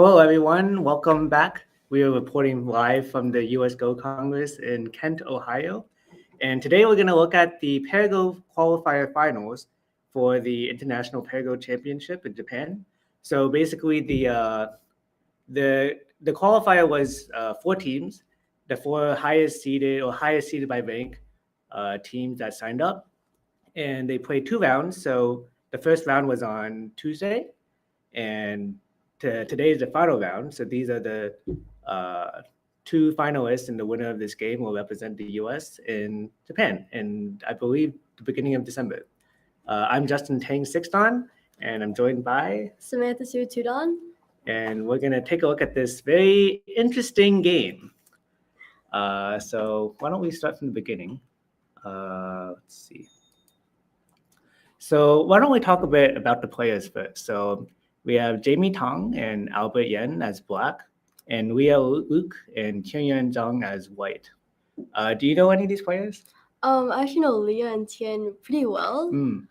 Hello, everyone. Welcome back. We are reporting live from the US Go Congress in Kent, Ohio. And today we're going to look at the PairGo qualifier finals for the International PairGo Championship in Japan. So basically, the qualifier was four teams, the four highest seeded by rank teams that signed up. And they played two rounds. So the first round was on Tuesday, and today is the final round. So these are the two finalists, and the winner of this game will represent the US in Japan, and I believe the beginning of December. I'm Justin Teng, sixth dan, and I'm joined by Samantha Sue Tudon. And we're going to take a look at this very interesting game. So why don't we start from the beginning? Let's see. So why don't we talk a bit about the players first? So we have Jamie Tang and Albert Yen as black, and Liya Luke and Tianyuan Zhang as white. Do you know any of these players? I actually know Liya and Tian pretty well. Mm.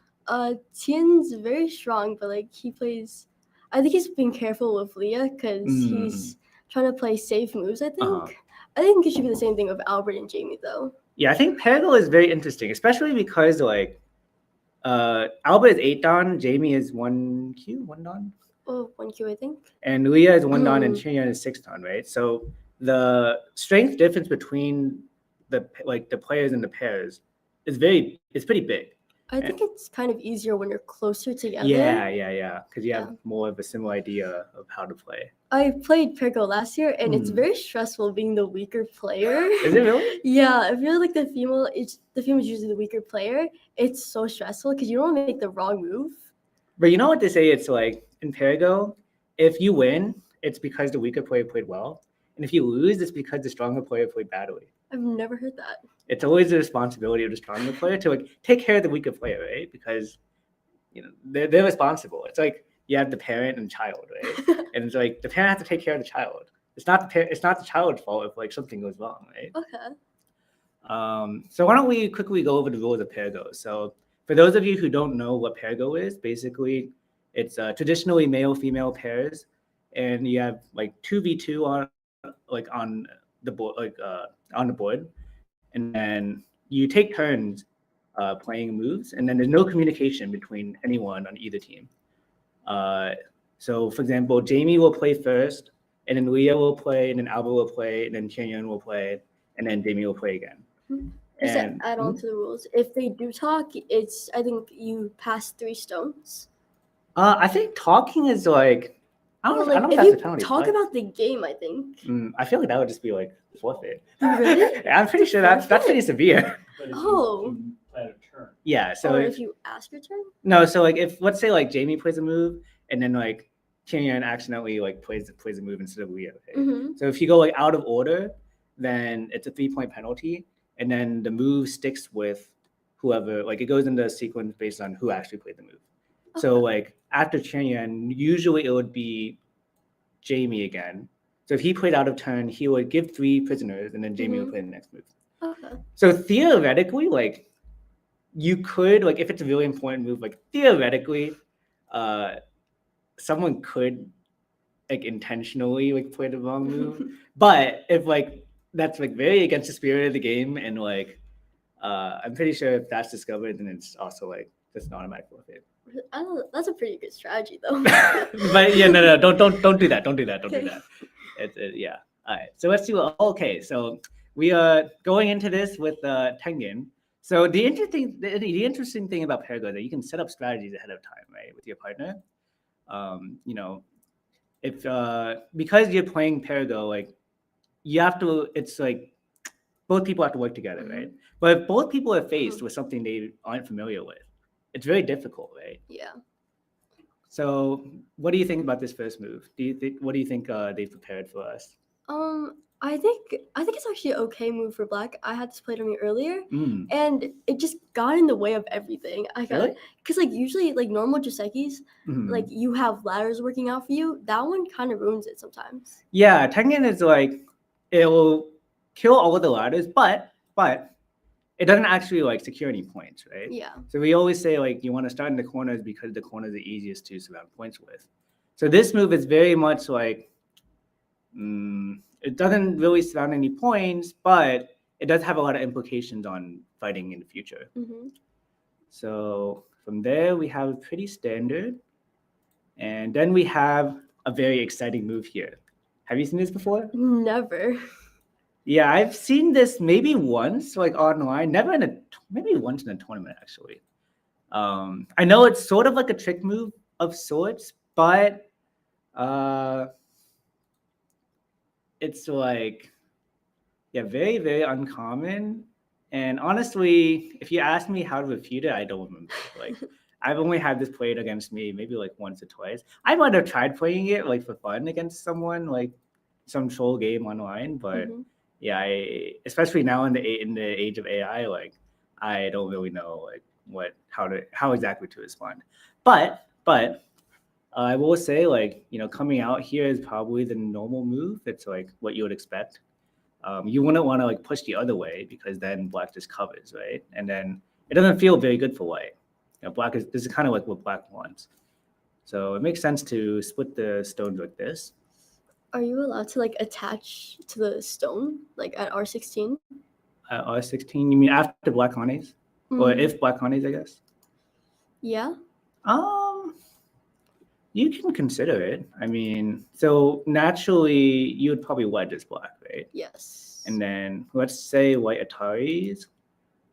Tian's very strong, but he plays. I think he's being careful with Liya because he's trying to play safe moves. I think. I think it should be the same thing with Albert and Jamie, though. Yeah, I think PairGo is very interesting, especially because Albert is 8 dan, Jamie is 1Q, 1 dan. Oh, 1Q, I think. And Liya is 1 dan and Tianyuan is 6 dan, right? So the strength difference between the players and the pairs is pretty big. I think it's kind of easier when you're closer together. Yeah. Because you have more of a similar idea of how to play. I played PairGo last year, and it's very stressful being the weaker player. Is it really? Yeah, if you're the female, the female is usually the weaker player. It's so stressful because you don't want to make the wrong move. But you know what they say? It's like in PairGo, if you win, it's because the weaker player played well, and if you lose, it's because the stronger player played badly. I've never heard that. It's always the responsibility of the stronger player to take care of the weaker player, right? Because they're responsible. It's like you have the parent and child, right? And it's like the parent has to take care of the child. It's not the child's fault if something goes wrong, right? Okay. So why don't we quickly go over the rules of PairGo? So for those of you who don't know what PairGo is, basically it's traditionally male-female pairs, and you have 2v2 on the board, and then you take turns playing moves, and then there's no communication between anyone on either team. So for example, Jamie will play first, and then Liya will play, and then Albert will play, and then Tianyuan will play, and then Jamie will play again. Just to add on to the rules, if they do talk, I think you pass 3 stones. I think talking is I don't know if if that's you a penalty. Talk about the game, I think. I feel like that would just be forfeit. Really? I'm pretty sure that's pretty severe. But if Oh. you plan a turn. Yeah. So Or if you ask your turn. No, so if let's say Jamie plays a move, and then Tianyuan accidentally plays a move instead of Liya. Okay? So if you go out of order, then it's a 3-point penalty, and then the move sticks with whoever. It goes into a sequence based on who actually played the move. Okay. So after Tianyuan, usually it would be Jamie again. So if he played out of turn, he would give 3 prisoners, and then Jamie would play the next move. Okay. So theoretically, you could if it's a really important move, theoretically, someone could intentionally play the wrong move. But if that's very against the spirit of the game, and I'm pretty sure if that's discovered, then it's also just an automatic forfeit. I don't know, that's a pretty good strategy, though. But yeah, no, don't do that. Don't do that. Okay. Yeah. All right. So let's do. Okay. So we are going into this with Tengen. So the interesting thing about PairGo is that you can set up strategies ahead of time, right, with your partner. If because you're playing PairGo, you have to. It's both people have to work together, right? But if both people are faced with something they aren't familiar with, it's very difficult, right? Yeah. So what do you think about this first move? What do you think they've prepared for us? I think it's actually an okay move for black. I had this played on me earlier, and it just got in the way of everything. Because usually normal Josekis, you have ladders working out for you. That one kind of ruins it sometimes. Yeah, Tengen is it will kill all of the ladders, but it doesn't actually secure any points, right? Yeah. So we always say you want to start in the corners because the corner is the easiest to surround points with. So this move is very much It doesn't really surround any points, but it does have a lot of implications on fighting in the future. So from there, we have pretty standard. And then we have a very exciting move here. Have you seen this before? Never. Yeah, I've seen this maybe once, like online, maybe once in a tournament, actually. I know it's sort of like a trick move of sorts, but it's like, yeah, very, very uncommon. And honestly, if you ask me how to refute it, I don't remember. Like, I've only had this played against me maybe like once or twice. I might have tried playing it like for fun against someone, like some troll game online, but yeah, especially now in the age of AI, like I don't really know like how exactly to respond. But I will say, like, coming out here is probably the normal move. It's like what you would expect. You wouldn't want to like push the other way because then black just covers, right? And then it doesn't feel very good for white. This is kind of like what black wants. So it makes sense to split the stones like this. Are you allowed to like attach to the stone like at R16? At R16, you mean after black honeys? Or if black honeys, I guess? Yeah. You can consider it. I mean, so naturally you would probably wedge as black, right? Yes. And then let's say white Ataris,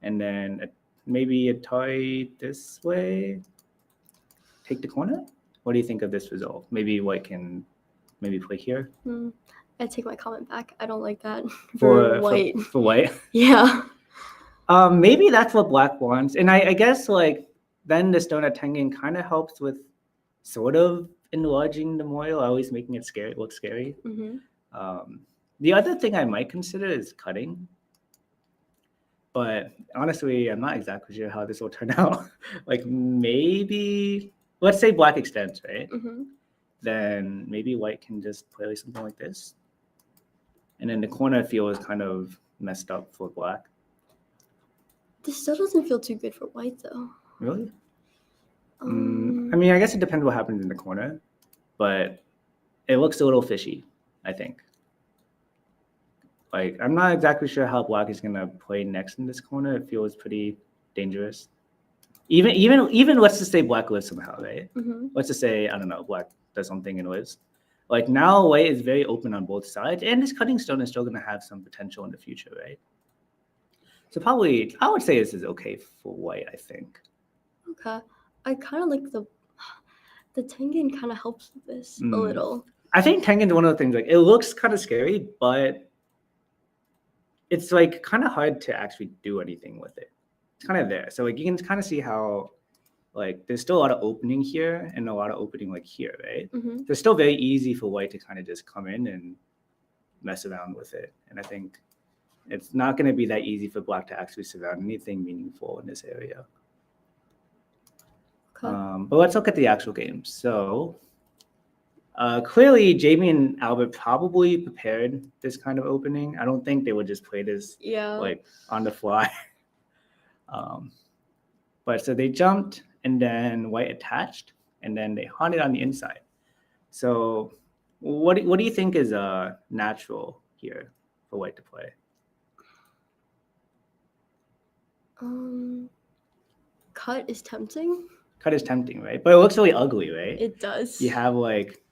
and then maybe Atari this way. Take the corner. What do you think of this result? Maybe white can maybe play here. I take my comment back. I don't like that for white. For white. Yeah. Maybe that's what black wants, and I guess like then the stone at Tang kind of helps with sort of enlarging the memorial, always making it look scary. The other thing I might consider is cutting, but honestly, I'm not exactly sure how this will turn out. Like maybe, let's say black extends, right? Then maybe white can just play something like this, and then the corner feels kind of messed up for black. This still doesn't feel too good for white, though. Really? I mean, I guess it depends what happens in the corner, but it looks a little fishy, I think. Like, I'm not exactly sure how black is going to play next in this corner. It feels pretty dangerous. Even let's just say black lives somehow, right? Let's just say, I don't know, black does something and lives. Like, now white is very open on both sides, and this cutting stone is still going to have some potential in the future, right? So probably, I would say this is okay for white, I think. Okay. I kind of like the Tengen kind of helps with this a little. I think Tengen's one of the things, like, it looks kind of scary, but it's like kind of hard to actually do anything with it. It's kind of there. So like you can kind of see how like there's still a lot of opening here and a lot of opening like here, right? So it's still very easy for white to kind of just come in and mess around with it. And I think it's not going to be that easy for black to actually surround anything meaningful in this area. Okay. But let's look at the actual game. So clearly, Jamie and Albert probably prepared this kind of opening. I don't think they would just play this like on the fly. But so they jumped, and then white attached, and then they haunted on the inside. So what do you think is natural here for white to play? Cut is tempting. Cut is tempting, right? But it looks really ugly, right? It does. You have like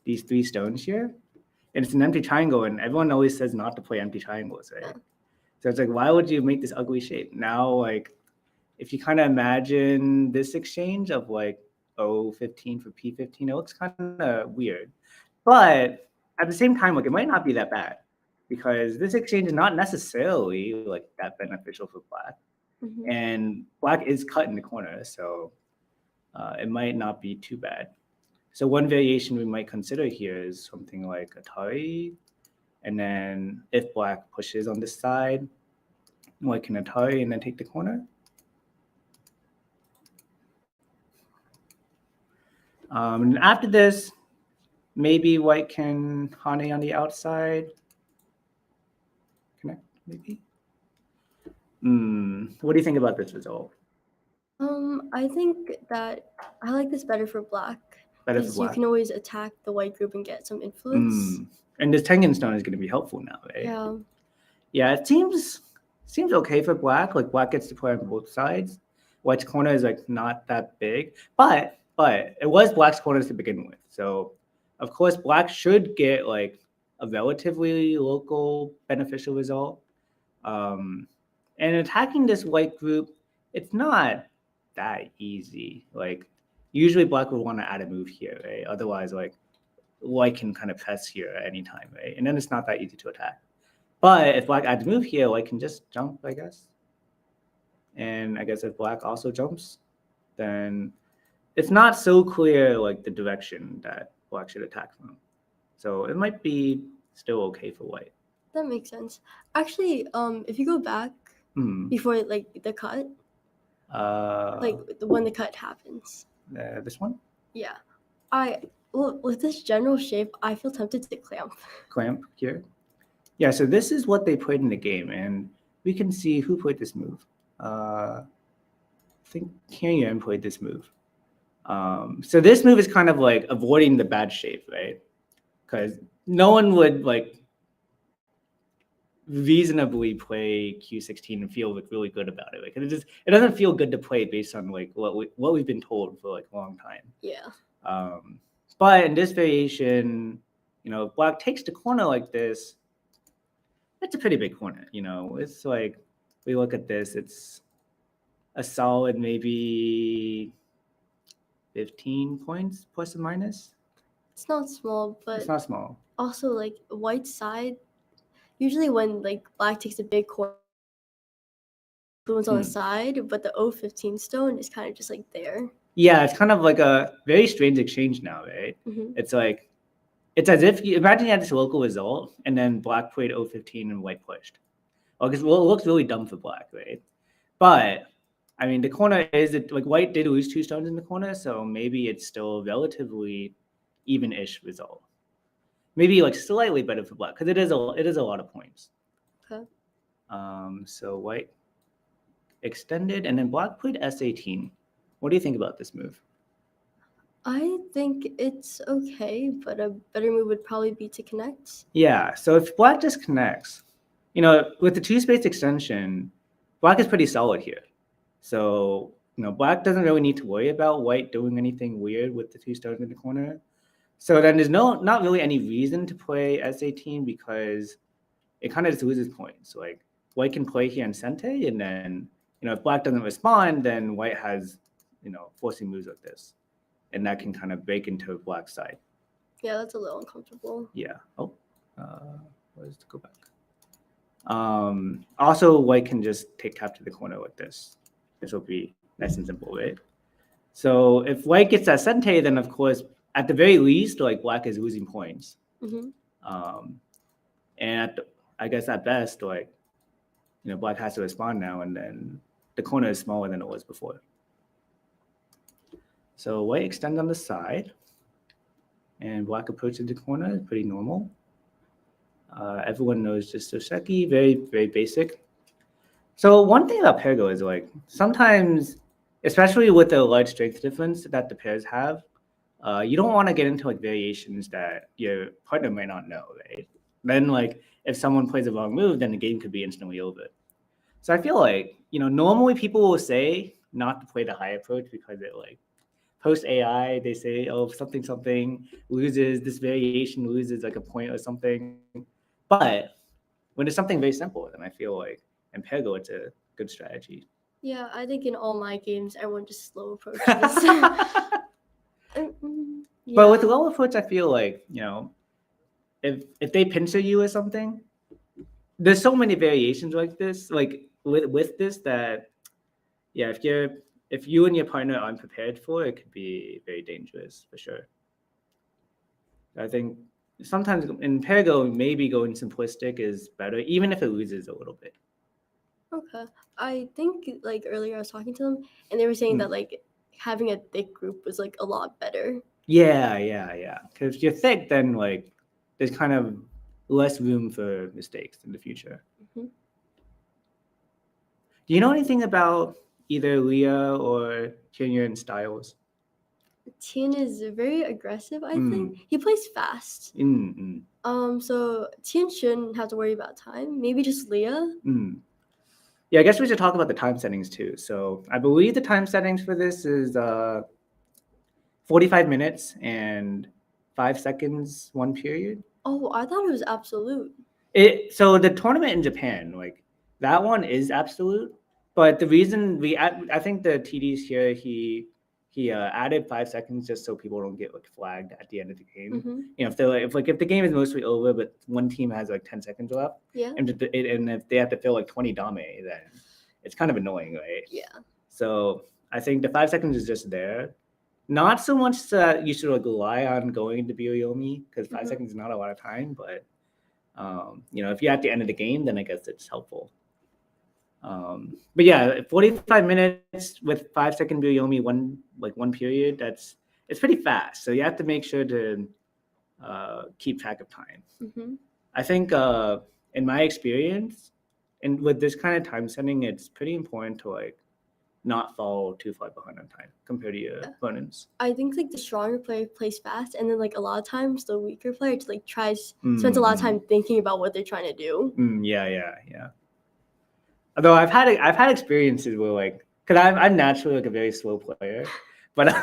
these 3 stones here, and it's an empty triangle, and everyone always says not to play empty triangles, right? So it's like, why would you make this ugly shape? Now, like, if you kind of imagine this exchange of like O15 for P15, it looks kind of weird. But at the same time, like, it might not be that bad because this exchange is not necessarily like that beneficial for black. And black is cut in the corner, so it might not be too bad. So one variation we might consider here is something like Atari. And then if black pushes on this side, white can Atari and then take the corner. And after this, maybe white can Hane on the outside. Connect, maybe. What do you think about this result? I think that I like this better for black Better for Because you black. can always attack the white group and get some influence. And this Tengen stone is going to be helpful now, right? Yeah. Yeah, it seems okay for black. Like black gets to play on both sides. White's corner is like not that big, but it was black's corners to begin with. So of course black should get like a relatively local beneficial result. And attacking this white group, it's not that easy. Like usually black would want to add a move here, right? Otherwise, like white can kind of press here at any time, right? And then it's not that easy to attack. But if black adds move here, white can just jump, I guess. And I guess if black also jumps, then it's not so clear like the direction that black should attack from. So it might be still okay for white. That makes sense. Actually, if you go back before like the cut, like when the cut happens. This one? Yeah. With this general shape, I feel tempted to clamp. Clamp here. Yeah, so this is what they played in the game, and we can see who played this move. I think Tianyuan played this move. So this move is kind of like avoiding the bad shape, right? Because no one would like reasonably play Q16 and feel like really good about it. Like it doesn't feel good to play based on like what we've been told for like a long time. Yeah. But in this variation, if black takes the corner like this, it's a pretty big corner. It's like we look at this, it's a solid maybe 15 points plus or minus. It's not small, but it's not small. Also, like white side, usually when like black takes a big corner, influence on the side, but the 015 stone is kind of just like there. Yeah, it's kind of like a very strange exchange now, right? It's like it's as if you imagine you had this local result and then black played 015 and white pushed. Well, because it looks really dumb for black, right? But I mean, the corner is like white did lose 2 stones in the corner, so maybe it's still a relatively even-ish result. Maybe like slightly better for black because it is a lot of points. Okay. So white extended, and then black played S18. What do you think about this move? I think it's okay, but a better move would probably be to connect. Yeah, so if black just connects, with the 2-space extension, black is pretty solid here. So, black doesn't really need to worry about white doing anything weird with the 2 stones in the corner. So then there's not really any reason to play S18 because it kind of just loses points. Like white can play here in Sente, and then, if black doesn't respond, then white has, forcing moves like this. And that can kind of break into black's side. Yeah, that's a little uncomfortable. Yeah. Oh, let's go back. Also, white can just take cap to the corner like this. This will be nice and simple, right? So if white gets that Sente, then of course, at the very least, like black is losing points. And I guess at best, like, black has to respond now, and then the corner is smaller than it was before. So white extends on the side, and black approaches the corner, pretty normal. Everyone knows just Soseki, very, very basic. So one thing about PairGo is like sometimes, especially with the large strength difference that the pairs have, you don't want to get into like variations that your partner might not know, right? Then like if someone plays a wrong move, then the game could be instantly over. So I feel like, normally people will say not to play the high approach because it like post AI, they say, oh, something loses, this variation loses like a point or something. But when it's something very simple, then I feel like in PairGo, it's a good strategy. Yeah, I think in all my games, everyone just slow approaches. But with the low approach, I feel like, if they pincer you or something, there's so many variations like this, like with this that, yeah, if you and your partner are unprepared for it, it could be very dangerous for sure. I think sometimes in PairGo, maybe going simplistic is better, even if it loses a little bit. Okay. I think like earlier I was talking to them and they were saying that like having a thick group was like a lot better. Yeah. Because if you're thick, then like there's kind of less room for mistakes in the future. Do you know anything about either Liya or Tianyuan styles? Tian is very aggressive, I think. He plays fast. So Tian shouldn't have to worry about time. Maybe just Liya. Yeah, I guess we should talk about the time settings too. So I believe the time settings for this is 45 minutes and 5 seconds, 1 period. Oh, I thought it was absolute. So the tournament in Japan, like that one is absolute, but the reason I think the TDs here, he added 5 seconds just so people don't get like flagged at the end of the game. You know, if the game is mostly over, but one team has like 10 seconds left, and if they have to fill like 20 dame, then it's kind of annoying, right? Yeah. So I think the 5 seconds is just there. Not so much that you should like rely on going to Byoyomi because 5 seconds is not a lot of time, but you know, if you're at the end of the game, then I guess it's helpful. But yeah, 45 minutes with 5 second Byoyomi, one period, it's pretty fast. So you have to make sure to keep track of time. I think in my experience, and with this kind of time setting, it's pretty important to like not fall too far behind on time compared to your opponents. I think like the stronger player plays fast, and then like a lot of times the weaker player just like spends a lot of time thinking about what they're trying to do. Yeah. Although I've had experiences where like, because I'm naturally like a very slow player, but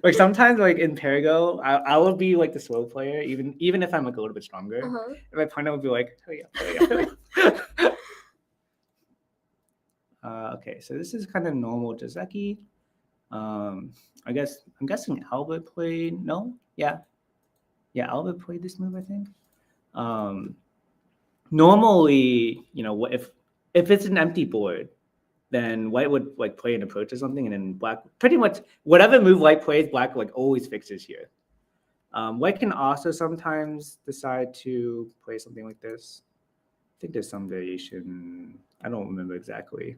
like sometimes like in PairGo, I will be like the slow player even if I'm like a little bit stronger. And my partner will be like, hurry up. Okay, so this is kind of normal Joseki. I'm guessing Albert played. No, yeah, Albert played this move, I think. Normally, you know, if it's an empty board, then white would like play an approach or something, and then black pretty much whatever move white plays, black like always fixes here. White can also sometimes decide to play something like this. I think there's some variation. I don't remember exactly.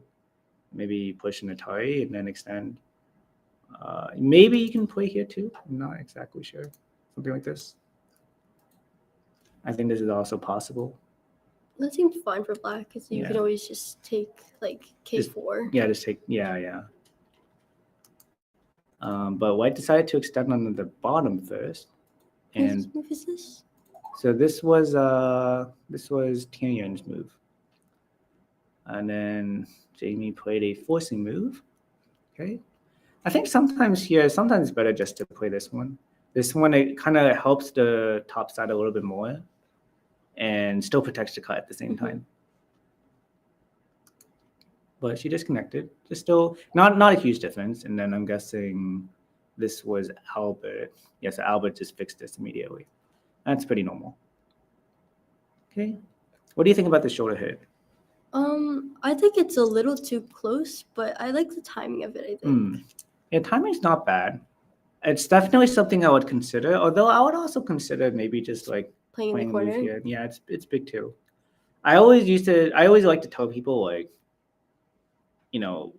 Maybe push an Atari and then extend. Maybe you can play here too. I'm not exactly sure. Something like this. I think this is also possible. That seems fine for black because you can always just take like K4. Just take but white decided to extend on the bottom first. And whose move is this? So this was Tianyuan's move. And then Jamie played a forcing move. Okay. I think sometimes it's better just to play this one. This one, it kind of helps the top side a little bit more and still protects the cut at the same time. But she disconnected. Just still not a huge difference. And then I'm guessing this was Albert. Yes, Albert just fixed this immediately. That's pretty normal. Okay. What do you think about the shoulder hit? I think it's a little too close, but I like the timing of it, I think. Yeah, timing's not bad. It's definitely something I would consider, although I would also consider maybe just like playing in the corner. Here. Yeah, it's big too. I always like to tell people like, you know,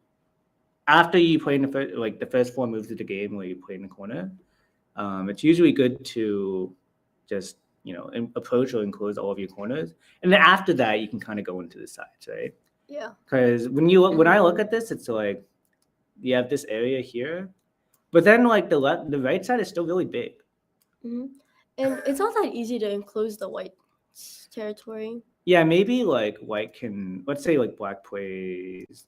after you play in the first 4 moves of the game where you play in the corner, it's usually good to just, you know, approach or enclose all of your corners, and then after that you can kind of go into the sides, right? Yeah. Because when I look at this, it's like you have this area here, but then like the right side is still really big. And it's not that easy to enclose the white territory. Yeah, maybe like white can, let's say like black plays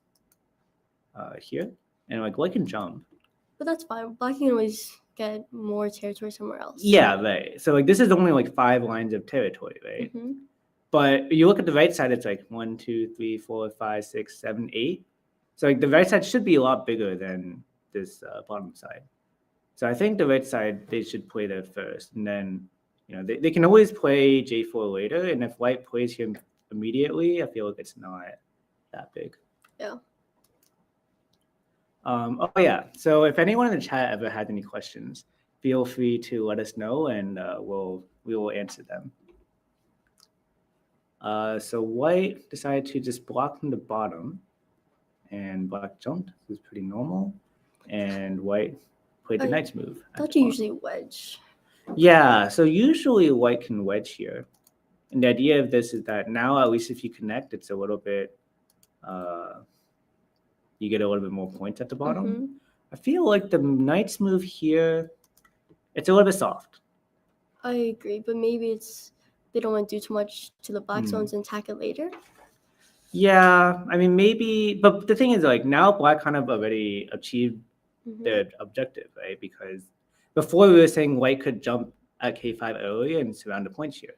here, and like white can jump. But that's fine. Black can always get more territory somewhere else. Yeah, right. So like this is only like 5 lines of territory, right? But you look at the right side, it's like 1, 2, 3, 4, 5, 6, 7, 8. So like the right side should be a lot bigger than this bottom side. So I think the right side, they should play there first, and then, you know, they can always play J4 later, and if white plays here immediately, I feel like it's not that big. Yeah. Oh yeah, so if anyone in the chat ever had any questions, feel free to let us know, and we will answer them. So white decided to just block from the bottom, and black jumped. This is pretty normal, and white played the knight's move. I thought you usually wedge. Yeah, so usually white can wedge here, and the idea of this is that now at least if you connect, it's a little bit. You get a little bit more points at the bottom. I feel like the knight's move here it's a little bit soft. I agree, but maybe it's they don't want to do too much to the black stones and attack it later. Yeah, I mean maybe, but the thing is like now black kind of already achieved their objective, right? Because before we were saying white could jump at K5 early and surround the points here.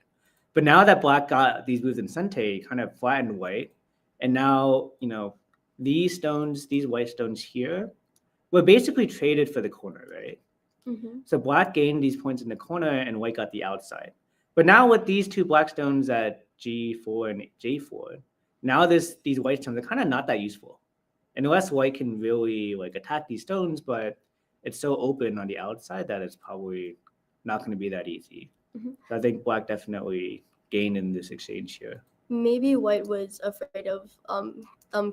But now that black got these moves in Sente, kind of flattened white. And now, you know, these stones, these white stones here, were basically traded for the corner, right? So black gained these points in the corner and white got the outside. But now with these two black stones at G4 and J4, now these white stones are kind of not that useful. Unless white can really like attack these stones, but it's so open on the outside that it's probably not going to be that easy. So I think black definitely gained in this exchange here. Maybe white was afraid of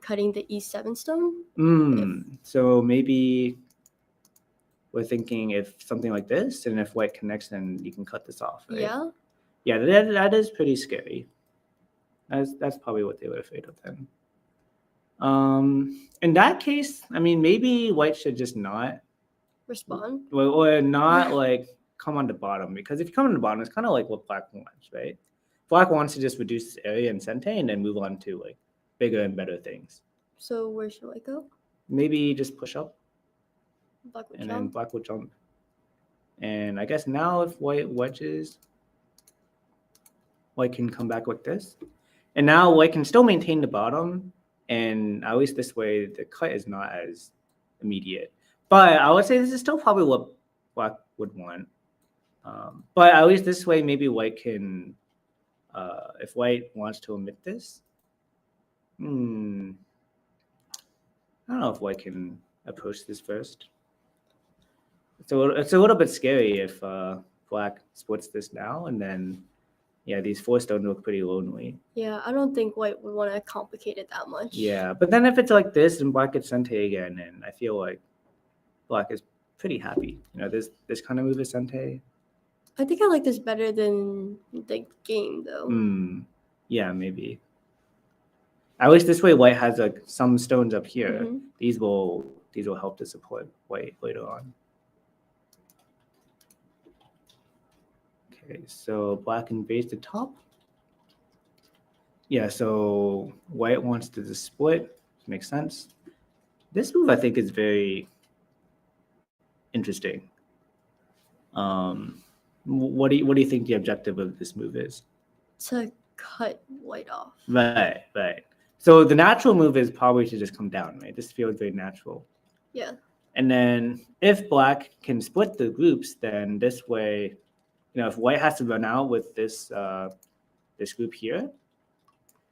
cutting the E7 stone. So maybe we're thinking if something like this, and if white connects, then you can cut this off, right? Yeah, that is pretty scary. That's probably what they were afraid of then. In that case, I mean, maybe white should just not respond or not like come on the bottom, because if you come on the bottom, it's kind of like what black wants, right? Black wants to just reduce this area in Sente and then move on to like bigger and better things. So where should I go? Maybe just push up. Black would and jump. Then black will jump. And I guess now if white wedges, white can come back like this. And now white can still maintain the bottom. And at least this way, the cut is not as immediate. But I would say this is still probably what black would want. But at least this way, maybe white can, if white wants to omit this, I don't know if white can approach this first. It's a little bit scary if black splits this now, and then, yeah, these four stones look pretty lonely. Yeah, I don't think white would want to complicate it that much. Yeah, but then if it's like this and black gets Sente again, and I feel like black is pretty happy. You know, this kind of move is Sente. I think I like this better than the game, though. Yeah, maybe. At least this way, white has like some stones up here. These will help to support white later on. Okay, so black invades the top. Yeah, so white wants to just split. Makes sense. This move, I think, is very interesting. What do you think the objective of this move is? To cut white off. Right. So the natural move is probably to just come down, right? This feels very natural. Yeah. And then if black can split the groups, then this way, you know, if white has to run out with this this group here,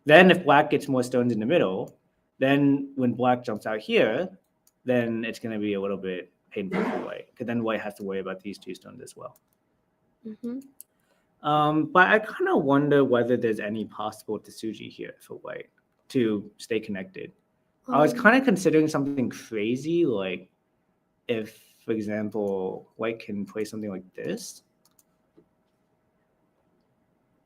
then if black gets more stones in the middle, then when black jumps out here, then it's going to be a little bit painful for white, because then white has to worry about these two stones as well. But I kind of wonder whether there's any possible Tsuji here for white to stay connected. I was kind of considering something crazy, like if, for example, white can play something like this.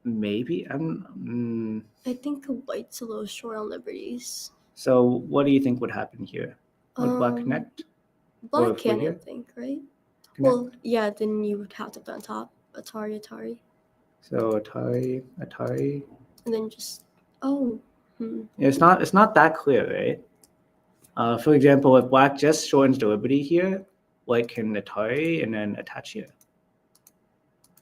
Maybe I think white's a little short on liberties. So what do you think would happen here? Would black connect? Black can, I think, right? Connect? Well, yeah, then you would have to put on top Atari. So Atari. And then just It's not that clear, right? For example, if black just shortens the liberty here, white can Atari and then attach here.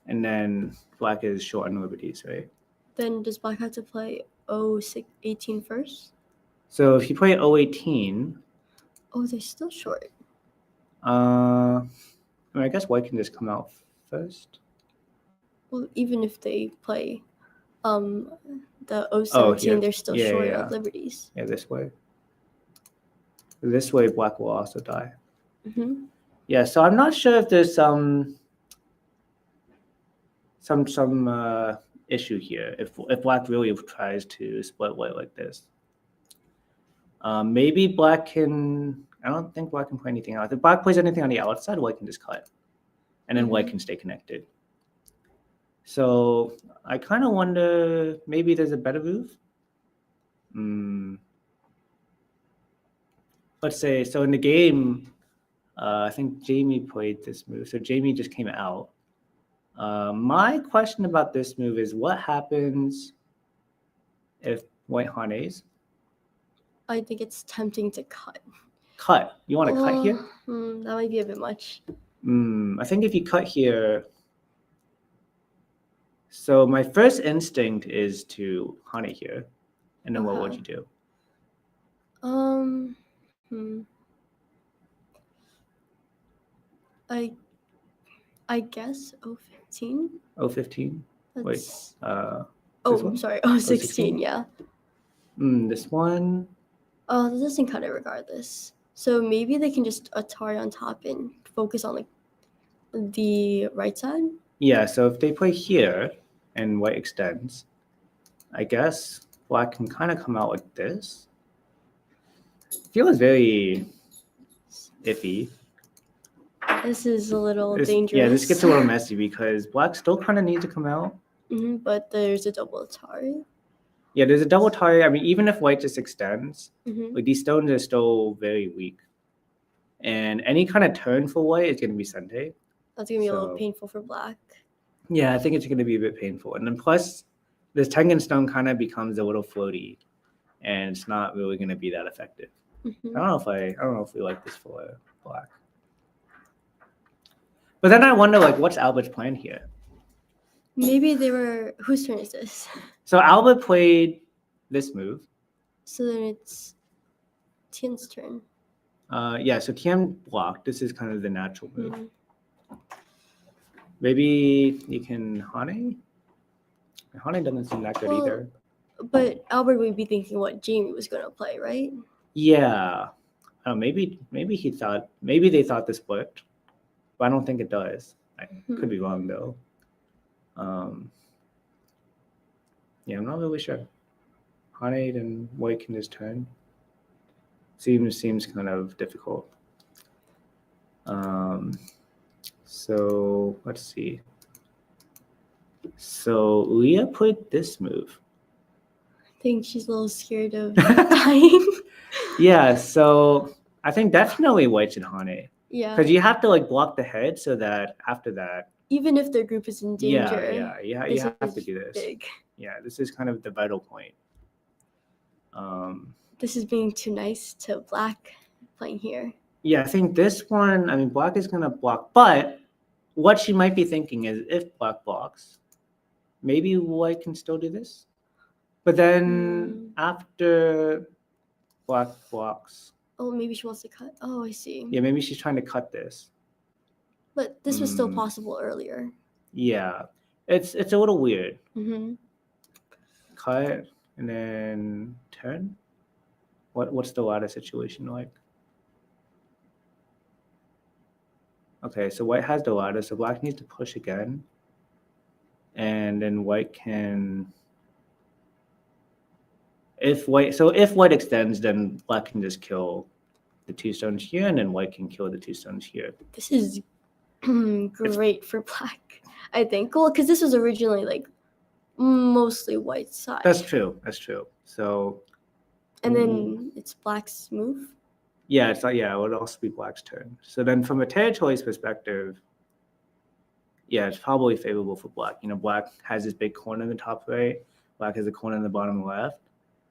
And then black is short on liberties, right? Then does black have to play 18 first? So if you play 18... Oh, they're still short. I guess white can just come out first. Well, even if they play the 17, they're still short of liberties. Yeah, this way. This way, black will also die. Yeah, so I'm not sure if there's some issue here if black really tries to split white like this. Maybe black can. I don't think black can play anything else. If black plays anything on the outside, white can just cut, and then white can stay connected. So I kind of wonder, maybe there's a better move. Let's say, so in the game, I think Jamie played this move. So Jamie just came out. My question about this move is what happens if white hanes? I think it's tempting to cut. Cut. You want to cut here? That might be a bit much. I think if you cut here... So my first instinct is to hane here. And then what would you do? I guess 015. 015? Wait. Sorry. 016, yeah. This one. Oh, this doesn't cut it regardless. So maybe they can just Atari on top and focus on like the right side. Yeah, so if they play here and white extends, I guess black can kind of come out like this. Feels very iffy. This is a little dangerous. Yeah, this gets a little messy because black still kind of needs to come out. But there's a double Atari. Yeah, there's a double Atari. I mean, even if white just extends, like these stones are still very weak. And any kind of turn for white is going to be sente. That's going to be a little painful for black. Yeah, I think it's going to be a bit painful. And then plus, this Tengen stone kind of becomes a little floaty. And it's not really going to be that effective. I don't know if we like this for black. But then I wonder, like, what's Albert's plan here? Maybe they were... Whose turn is this? So Albert played this move. So then it's Tian's turn. Yeah, so Tian blocked. This is kind of the natural move. Maybe you can hane? Hane doesn't seem that good either. But Albert would be thinking what Jamie was going to play, right? Yeah. Maybe he thought... Maybe they thought this worked. But I don't think it does. I could be wrong, though. Yeah, I'm not really sure. Hane and white can just turn. Seems kind of difficult. So let's see. So Liya played this move. I think she's a little scared of dying. Yeah, so I think definitely white should hane. Yeah. Because you have to like block the head so that after that. Even if their group is in danger. You have to do this. Big. Yeah, this is kind of the vital point. This is being too nice to black playing here. Yeah, I think this one, I mean, black is going to block. But what she might be thinking is if black blocks, maybe white can still do this. But then after black blocks. Oh, maybe she wants to cut. Oh, I see. Yeah, maybe she's trying to cut this. But this was still possible earlier. Yeah, it's a little weird. Cut and then turn. What's the ladder situation like? Okay, so white has the ladder, so black needs to push again. And then white can... If white extends, then black can just kill the two stones here, and then white can kill the two stones here. This is great for black, I think. Well, because this was originally like mostly white side. That's true. So... And then it's black's move? Yeah, it would also be black's turn. So then from a territory's perspective, yeah, it's probably favorable for black. You know, black has this big corner in the top right. Black has a corner in the bottom left.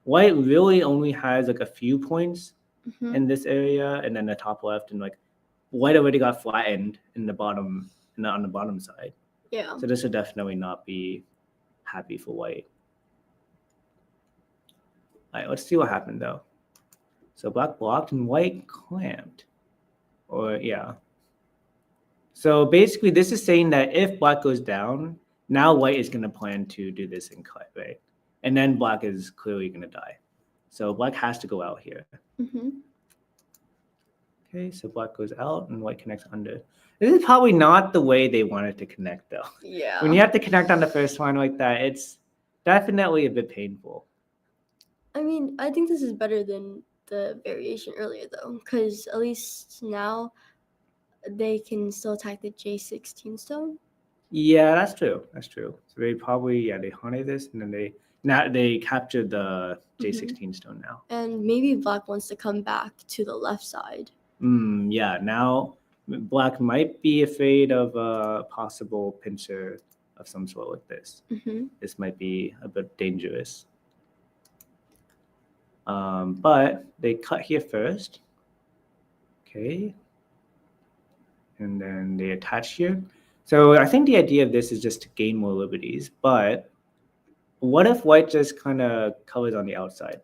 White really only has like a few points in this area, and then the top left, and like white already got flattened in the bottom, on the bottom side. Yeah. So this would definitely not be happy for white. All right, let's see what happened though. So black blocked and white clamped. Or yeah. So basically this is saying that if black goes down, now white is going to plan to do this and cut, right? And then black is clearly going to die. So black has to go out here. Okay, so black goes out and white connects under. This is probably not the way they wanted to connect though. Yeah. When you have to connect on the first line like that, it's definitely a bit painful. I mean, I think this is better than the variation earlier though, because at least now they can still attack the J16 stone. Yeah, that's true. So they probably they hane this, and then they captured the J16 stone now. And maybe black wants to come back to the left side Yeah, now black might be afraid of a possible pincer of some sort like this. This might be a bit dangerous. But they cut here first. Okay. And then they attach here. So I think the idea of this is just to gain more liberties, but what if white just kind of covers on the outside?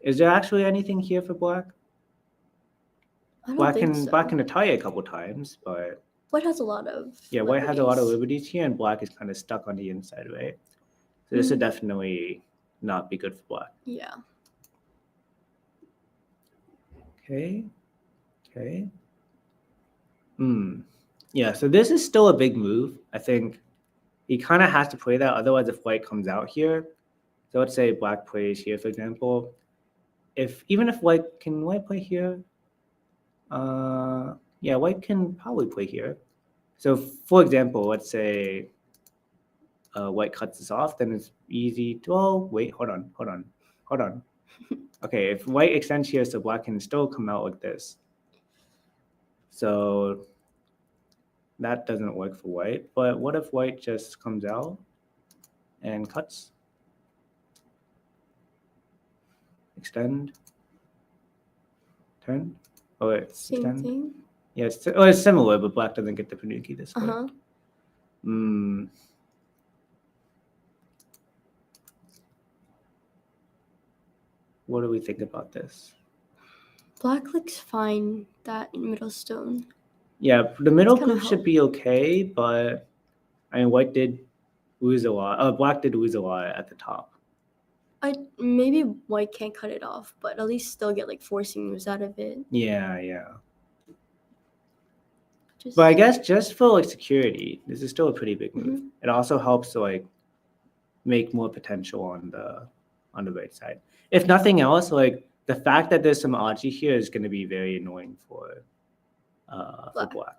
Is there actually anything here for black? Black can attire a couple times, but white has a lot of white has a lot of liberties here, and black is kind of stuck on the inside, right? So this would definitely not be good for black. Yeah. Okay. Yeah, so this is still a big move. I think he kind of has to play that, otherwise if white comes out here, so let's say black plays here, for example, even if white play here? Yeah, white can probably play here. So for example, let's say white cuts this off, then it's easy to, oh, wait, hold on. Okay, if white extends here, so black can still come out like this. So that doesn't work for white, but what if white just comes out and cuts? Extend, turn. Oh, wait, Same extend. thing. Yeah, it's similar, but black doesn't get the Panuki this way. What do we think about this? Black looks fine, that middle stone. Yeah, the middle proof should be okay, but I mean, white did lose a lot. Black did lose a lot at the top. Maybe white can't cut it off, but at least still get like forcing moves out of it. Yeah. But I guess just for like security, this is still a pretty big move. It also helps to like make more potential on the right side. If nothing else, like the fact that there's some Aji here is going to be very annoying for black.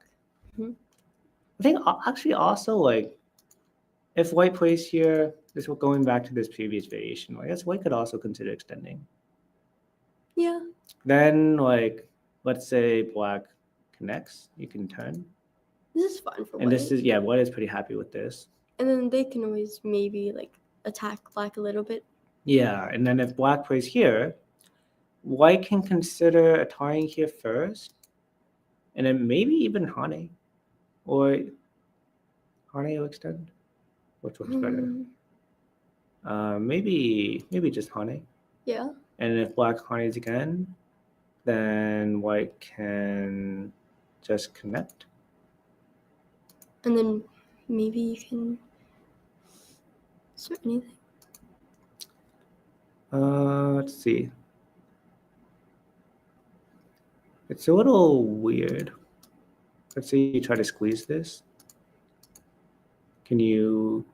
I think actually also like if white plays here, this going back to this previous variation, I guess white could also consider extending. Yeah. Then like let's say black connects, you can turn. This is fine for white. And this is white is pretty happy with this. And then they can always maybe like attack black a little bit. Yeah, and then if black plays here, white can consider attiring here first, and then maybe even Hane, or Hane will extend. Which one's better? Maybe just Hane. Yeah. And if black Hanes again, then white can just connect. And then maybe you can start anything. Let's see. It's a little weird. Let's say you try to squeeze this. Can you?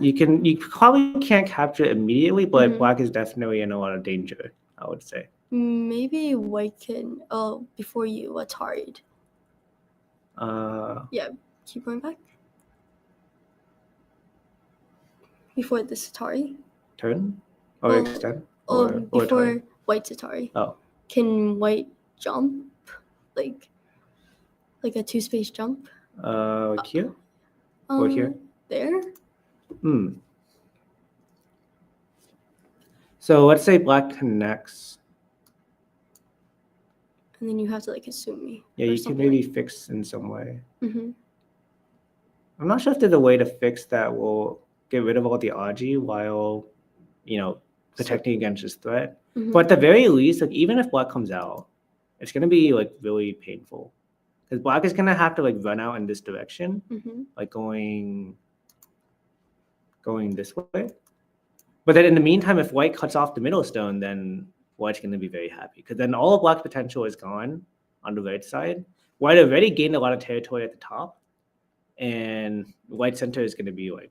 You probably can't capture it immediately, but black is definitely in a lot of danger, I would say. Maybe white can before you Atari'd. Yeah, keep going back. Before this Atari. Turn? Or extend? Or before Atari? White's Atari. Oh. Can white jump? Like a 2-space jump? Like here? Or here? There? So let's say black connects. And then you have to like assume me. Yeah, you can maybe fix in some way. I'm not sure if there's a way to fix that will get rid of all the Aji while, protecting against this threat. But at the very least, like even if black comes out, it's gonna be like really painful. Because black is gonna have to like run out in this direction, like going this way. But then in the meantime, if white cuts off the middle stone, then white's going to be very happy because then all of black's potential is gone on the right side. White already gained a lot of territory at the top, and white center is going to be like,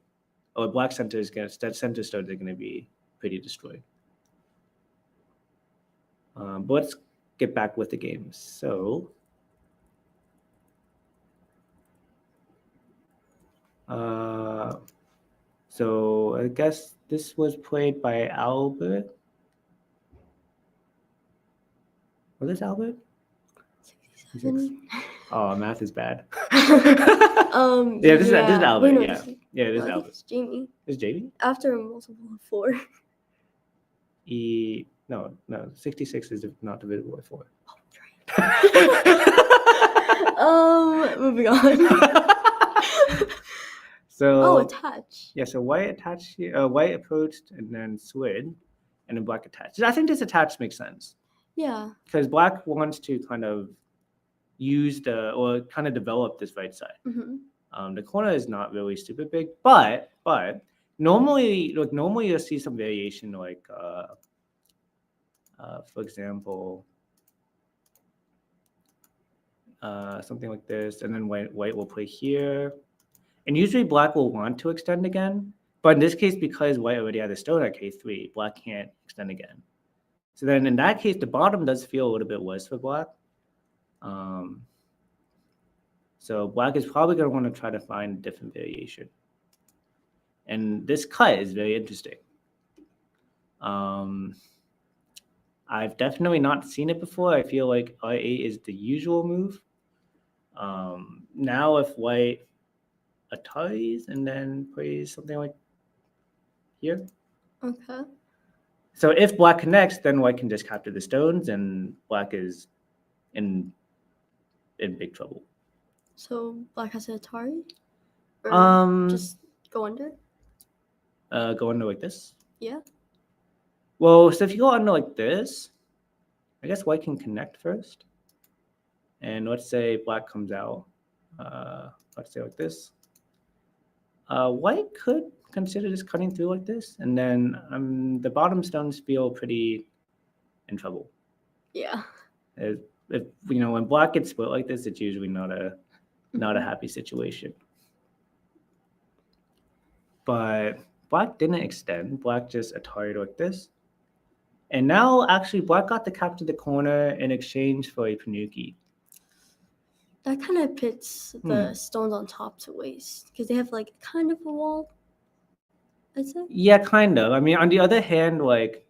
black center is going to, that center stones are going to be pretty destroyed. But let's get back with the game. So, I guess this was played by Albert. Was this Albert? 67. Oh, math is bad. Yeah, this is Albert. Wait, no, yeah, this is I think Albert. it's Jamie. Is Jamie? After a multiple of 4. No, 66 is not divisible by 4. Moving on. So attach. Yeah, so white attached here, white approached and then slid, and then black attached. I think this attached makes sense. Yeah. Because black wants to kind of use kind of develop this right side. Mm-hmm. The corner is not really super big, but normally you'll see some variation, like for example, something like this, and then white will play here, and usually black will want to extend again, but in this case, because white already had a stone at K3, black can't extend again. So then in that case, the bottom does feel a little bit worse for black. So black is probably going to want to try to find a different variation. And this cut is very interesting. I've definitely not seen it before. I feel like R8 is the usual move. Now if white Ataris and then plays something like here. Okay. So if black connects, then white can just capture the stones, and black is in big trouble. So black has an Atari? Or just go under? Go under like this? Yeah. Well, so if you go under like this, I guess white can connect first. And let's say black comes out, let's say like this. White could consider just cutting through like this, and then the bottom stones feel pretty in trouble. Yeah. If when black gets split like this, it's usually not a happy situation. But black didn't extend. Black just Atari'd like this. And now actually black got to capture the corner in exchange for a Panuki. That kind of pits the stones on top to waste, because they have like kind of a wall, I'd say. Yeah, kind of. I mean, on the other hand, like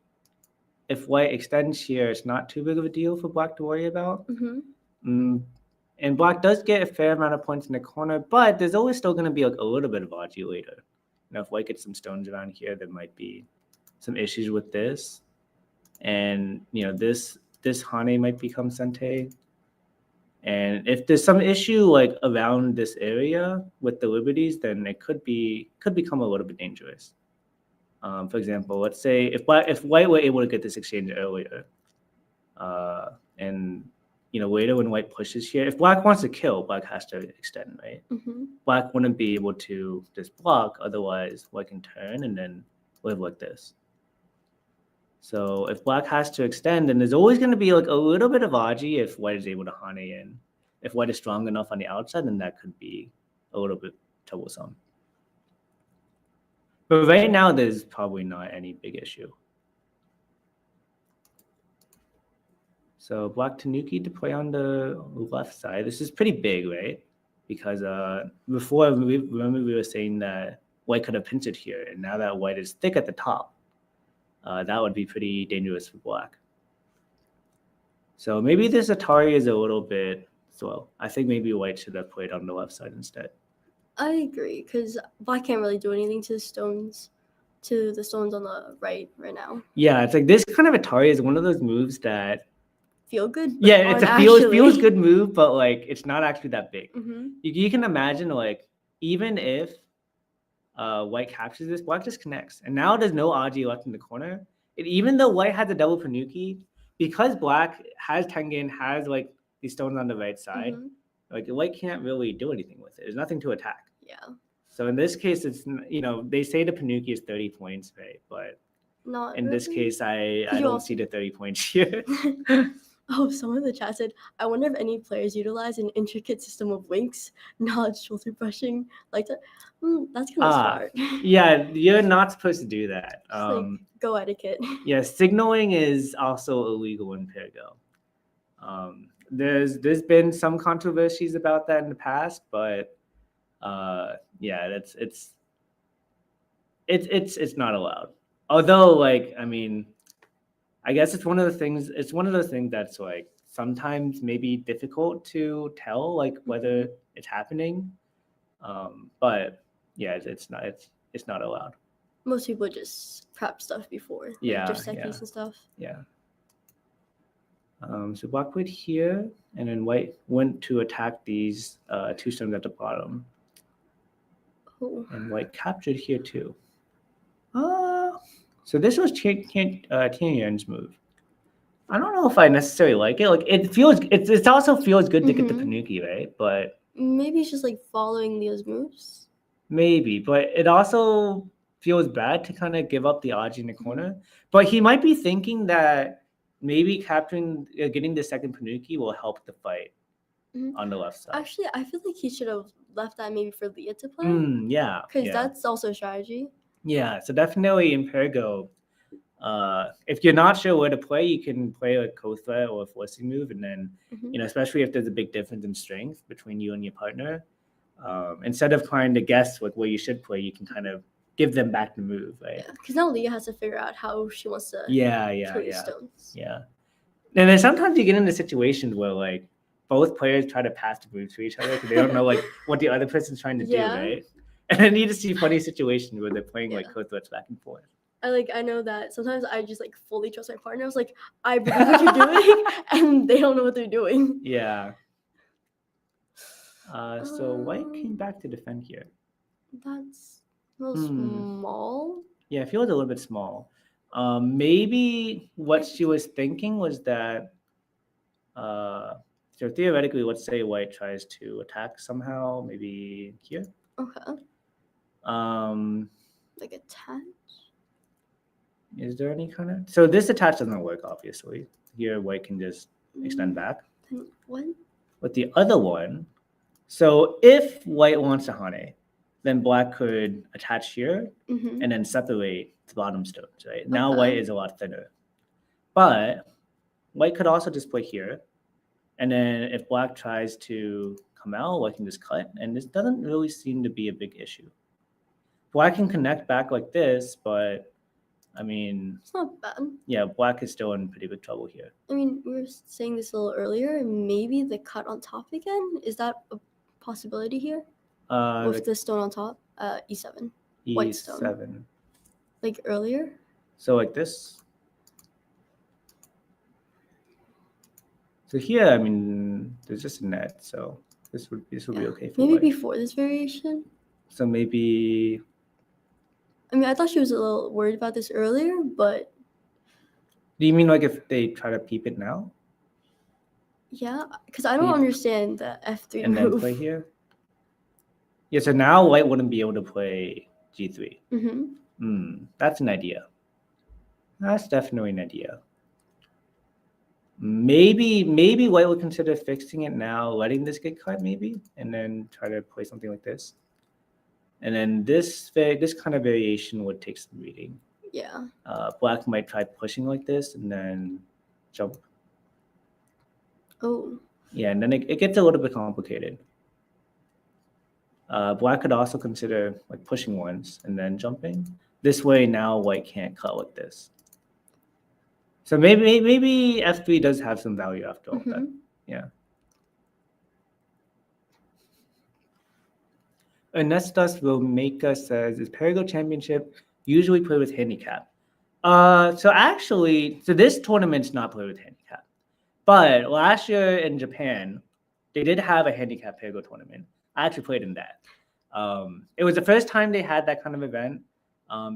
if white extends here, it's not too big of a deal for black to worry about. And black does get a fair amount of points in the corner, but there's always still going to be like a little bit of Aji later. If white gets some stones around here, there might be some issues with this. And this Hane might become Sente. And if there's some issue like around this area with the liberties, then it could become a little bit dangerous. For example, let's say if white were able to get this exchange earlier, and later when white pushes here, if black wants to kill, black has to extend, right? Black wouldn't be able to just block, otherwise white can turn and then live like this. So if black has to extend, then there's always going to be like a little bit of Aji if white is able to Hane in. If white is strong enough on the outside, then that could be a little bit troublesome. But right now, there's probably not any big issue. So black Tanuki to play on the left side. This is pretty big, right? Because before, remember we were saying that white could have pinched it here, and now that white is thick at the top, that would be pretty dangerous for black. So maybe this Atari is a little bit slow. I think maybe white should have played on the left side instead. I agree, because black can't really do anything to the stones on the right now. Yeah, it's like this kind of Atari is one of those moves that feel good. Yeah, it's a feels good move, but like it's not actually that big. You can imagine like even if white captures this, black just connects, and now there's no Aji left in the corner. And even though white has a double Panuki, because black has Tengen, has like these stones on the right side, like white can't really do anything with it. There's nothing to attack. Yeah. So in this case, it's they say the Panuki is 30 points, right? But not in really. This case, I don't see the 30 points here. Oh, someone in the chat said, I wonder if any players utilize an intricate system of winks, not shoulder brushing like that. That's kind of smart. Yeah, you're not supposed to do that. Like, go etiquette. Yeah, signaling is also illegal in PairGo. There's been some controversies about that in the past, but yeah, it's not allowed. Although, like, I mean, I guess it's one of those things that's like sometimes maybe difficult to tell like whether it's happening. But yeah, it's not allowed. Most people just prep stuff before, like Josekis and stuff. Yeah. So black played here, and then white went to attack these two stones at the bottom. Oh. And white captured here too. So this was Tianyuan's move. I don't know if I necessarily like it. Like it also feels good to get the Panuki, right? But maybe it's just like following Liya's moves. Maybe, but it also feels bad to kind of give up the Aji in the corner. But he might be thinking that maybe getting the second Panuki will help the fight on the left side. Actually, I feel like he should have left that maybe for Liya to play. Yeah. Because that's also a strategy. Yeah, so definitely in PairGo, if you're not sure where to play, you can play a co-threat or a forcing move, and then especially if there's a big difference in strength between you and your partner, instead of trying to guess like where you should play, you can kind of give them back the move, right? Yeah, because now Liya has to figure out how she wants to play stones. Yeah, and then sometimes you get into situations where like both players try to pass the move to each other because they don't know like what the other person's trying to do, right? And then you just see funny situations where they're playing like co-threats back and forth. I know that sometimes I just like fully trust my partner. I was like, I believe what you're doing, and they don't know what they're doing. Yeah. So white came back to defend here. That's a little small. Yeah, it feels a little bit small. Maybe what she was thinking was that, so theoretically, let's say white tries to attack somehow, maybe here. Okay. Like attach? Is there any kind of... So this attach doesn't work, obviously. Here, white can just extend back. Then what? But the other one... So if white wants to Hane, then black could attach here and then separate the bottom stones, right? Now white is a lot thinner. But white could also just play here. And then if black tries to come out, white can just cut. And this doesn't really seem to be a big issue. Black can connect back like this, but I mean... It's not bad. Yeah, black is still in pretty big trouble here. I mean, we were saying this a little earlier. Maybe the cut on top again? Is that a possibility here? With the stone on top? E7. White stone. E7. Like earlier? So like this? So here, I mean, there's just a net, so this would be okay for maybe white. Before this variation? So maybe... I mean, I thought she was a little worried about this earlier, but... Do you mean like if they try to peep it now? Yeah, because I don't understand the F3 and move. Then play here? Yeah, so now white wouldn't be able to play G3. That's an idea. That's definitely an idea. Maybe white would consider fixing it now, letting this get cut maybe, and then try to play something like this. And then this kind of variation would take some reading. Yeah. Black might try pushing like this and then jump. Oh. Yeah, and then it gets a little bit complicated. Black could also consider like pushing once and then jumping. This way now white can't cut like this. So maybe F3 does have some value after all that. Yeah. Ernestus will make us says, is PairGo Championship usually played with handicap? So this tournament's not played with handicap. But last year in Japan, they did have a handicap PairGo tournament. I actually played in that. It was the first time they had that kind of event.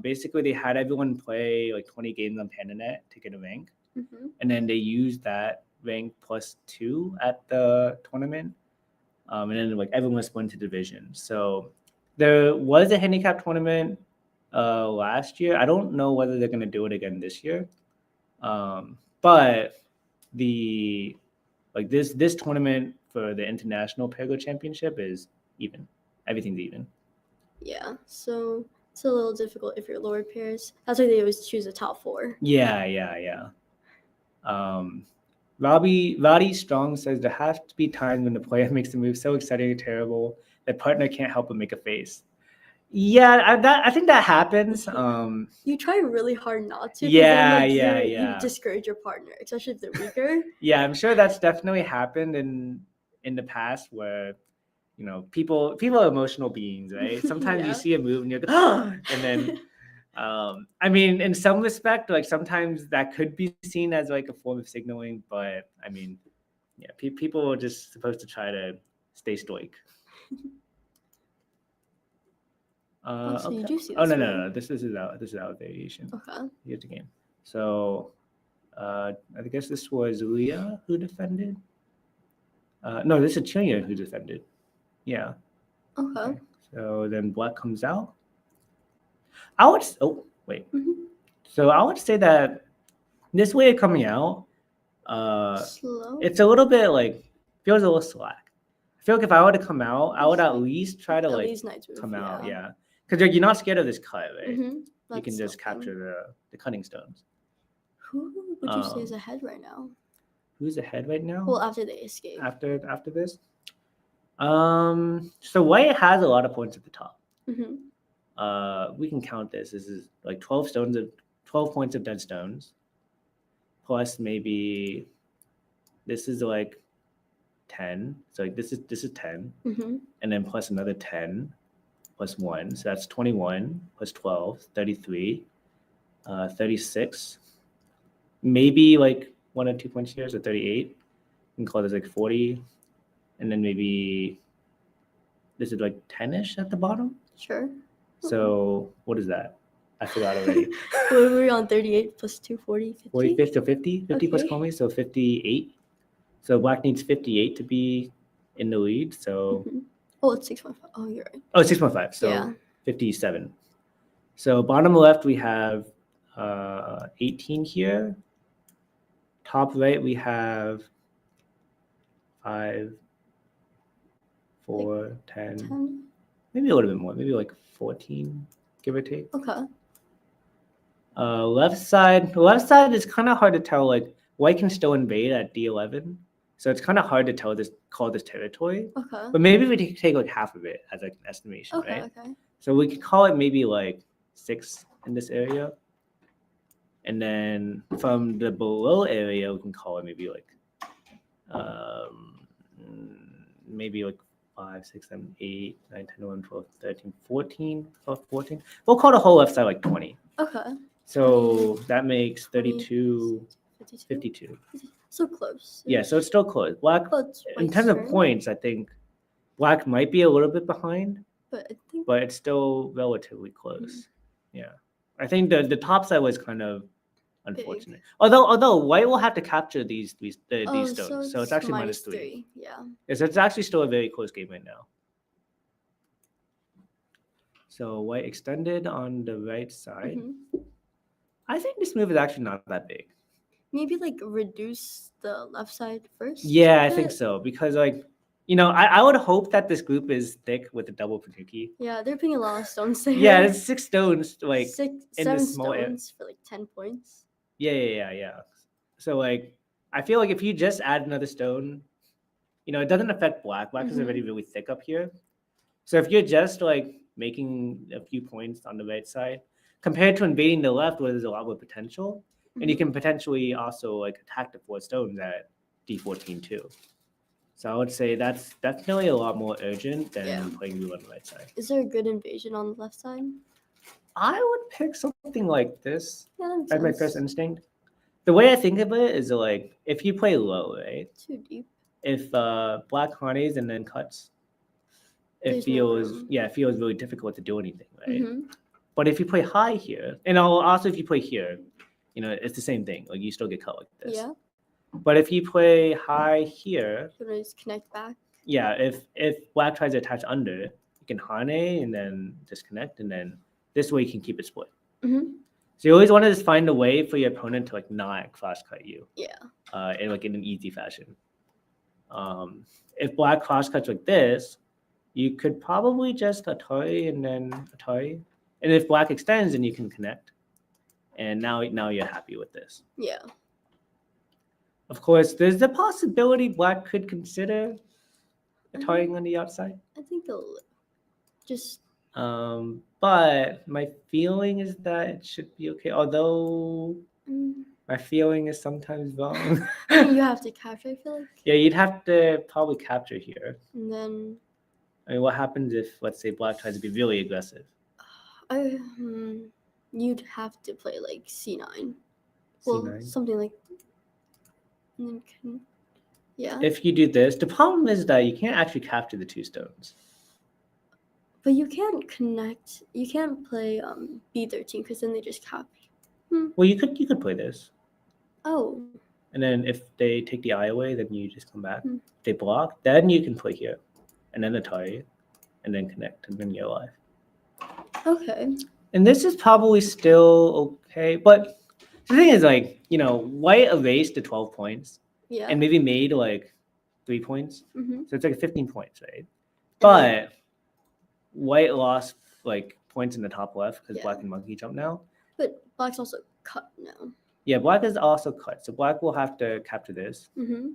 Basically, they had everyone play like 20 games on PandaNet to get a rank. And then they used that rank +2 at the tournament. And then like everyone was split into divisions. So there was a handicap tournament last year. I don't know whether they're going to do it again this year. But this tournament for the International PairGo Championship is even. Everything's even. Yeah, so it's a little difficult if you're lower pairs. That's why they always choose a top 4. Yeah. Roddy Strong says there has to be times when the player makes a move so exciting and terrible that partner can't help but make a face. Yeah, I think that happens. You try really hard not to. Yeah, then, yeah, You yeah. discourage your partner, especially if they're weaker. Yeah, I'm sure that's definitely happened in the past where people are emotional beings, right? Sometimes you Yeah. see a move and you're like, oh! And then I mean, in some respect, like sometimes that could be seen as like a form of signaling, but I mean, yeah, people are just supposed to try to stay stoic. So you Okay. do see Oh this no. one. This is our variation. Okay. Here's the game. So I guess this was Liya who defended. No, this is Tianyuan who defended. Yeah. Okay. So then black comes out. I would. Oh wait. So I would say that this way of coming out, Slow. it's a little bit like feels a little slack. I feel like if I were to come out, I would at least try to like come out. Yeah, because you're not scared of this cut, right? You can just capture the cutting stones. Who would you say is ahead right now? Who's ahead right now? Well, after they escape. After this. So white has a lot of points at the top. We can count this. This is like 12 points of dead stones, plus maybe this is like 10. So like this is 10, and then plus another 10, plus 1. So that's 21 plus 12, 33, 36. Maybe like 1 or 2 points here, so 38. We can call this like 40, and then maybe this is like 10ish at the bottom. Sure. So what is that? I forgot already. Were we on 38 plus 2, 40, 50? 45 to 50? 50 plus Comey, so 58. So black needs 58 to be in the lead. So oh, it's 6.5. Oh, you're right. Oh, 6.5. So yeah. 57. So bottom left we have 18 here. Top right we have 5, 4, like 10. Maybe a little bit more. Maybe like 14, give or take. Okay. Left side is kind of hard to tell. Like white can still invade at D11, so it's kind of hard to call this territory. Okay. But maybe we take like half of it as like an estimation, right? Okay. So we could call it maybe like 6 in this area, and then from the below area we can call it maybe like maybe like 5, 6, 7, 8, 9, 10, 11, 12, 13, 14, 12, 14. We'll call the whole left side like 20. Okay. So that makes 32, 52. So close. Yeah, so it's still close. Black, in terms of points, I think black might be a little bit behind, but it's still relatively close. Yeah. I think the top side was kind of unfortunate. Although white will have to capture these stones. So it's actually minus 3. Yeah. So it's actually still a very close game right now. So white extended on the right side. I think this move is actually not that big. Maybe like reduce the left side first? Yeah, I think so. Because like, I would hope that this group is thick with the double Panuki. Yeah, they're putting a lot of stones there. Yeah, it's 6 stones like 7 in this small stones for like 10 points. Yeah. So like I feel like if you just add another stone, it doesn't affect black. Black is already really thick up here. So if you're just like making a few points on the right side, compared to invading the left where there's a lot more potential, and you can potentially also like attack the 4 stones at D14 too. So I would say that's definitely a lot more urgent than playing blue on the right side. Is there a good invasion on the left side? I would pick something like this as my first instinct. The way I think of it is like if you play low, right? Too deep. If black harneys and then cuts, it feels really difficult to do anything, right? But if you play high here, and also if you play here, it's the same thing. Like you still get cut like this. Yeah. But if you play high here, you want to just connect back. Yeah, if black tries to attach under, you can harney and then disconnect, and then this way you can keep it split. So you always want to just find a way for your opponent to like not cross cut you. Yeah. In an easy fashion. If black cross cuts like this, you could probably just Atari and then Atari. And if black extends, then you can connect. And now you're happy with this. Yeah. Of course, there's the possibility black could consider Atariing on the outside. I think they'll just But my feeling is that it should be okay. Although my feeling is sometimes wrong. You have to capture, I feel like. Yeah, you'd have to probably capture here. And then I mean, what happens if, let's say, black tries to be really aggressive? you'd have to play like c9. C9. Well, something like. And then yeah. If you do this, the problem is that you can't actually capture the 2 stones. But you can't connect. You can't play b13 because then they just copy. Well, you could play this. Oh. And then if they take the eye away, then you just come back. If they block, then you can play here, and then Atari, and then connect, and then you're alive. Okay. And this is probably still okay, but the thing is, like, you know, white erased the 12 points. Yeah. And maybe made like 3 points. Mm-hmm. So it's like 15 points, right? But white lost like points in the top left because black and monkey jump now. But black's also cut now. Yeah, black is also cut. So black will have to capture this. Mm-hmm.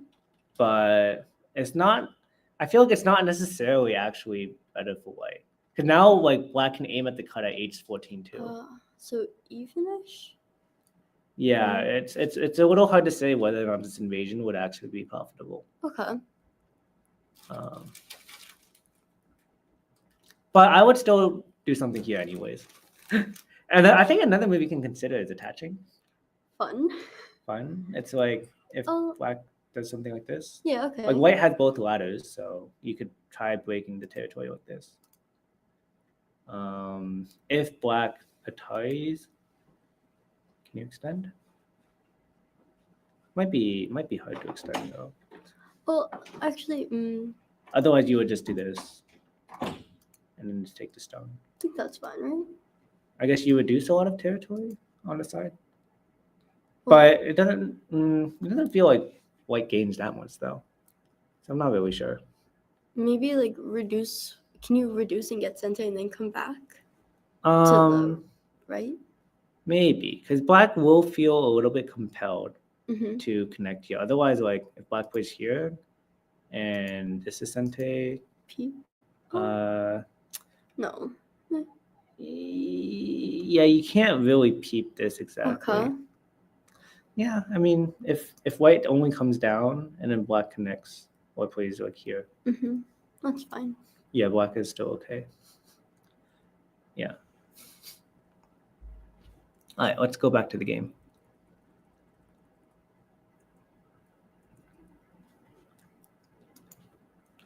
But it's not, I feel like it's not necessarily actually better for white. Because now like black can aim at the cut at h14 too. So evenish? Yeah, it's a little hard to say whether or not this invasion would actually be profitable. Okay. But I would still do something here anyways. And I think another move you can consider is attaching. Fun. It's like if black does something like this. Yeah, okay. Like white has both ladders, so you could try breaking the territory like this. If black Ataris, can you extend? Might be hard to extend though. Well, actually, Otherwise, you would just do this, and then just take the stone. I think that's fine, right? I guess you reduce a lot of territory on the side, but it doesn't feel like white gains that much though. So I'm not really sure. Maybe like reduce. Can you reduce and get sente and then come back? Right? Maybe because black will feel a little bit compelled Mm-hmm. to connect here. Otherwise, like if black plays here, and this is sente. P. No. Yeah, you can't really peep this exactly. Okay. Yeah, I mean, if white only comes down and then black connects, white plays like here. Mm-hmm. That's fine. Yeah, black is still okay. Yeah. All right, let's go back to the game.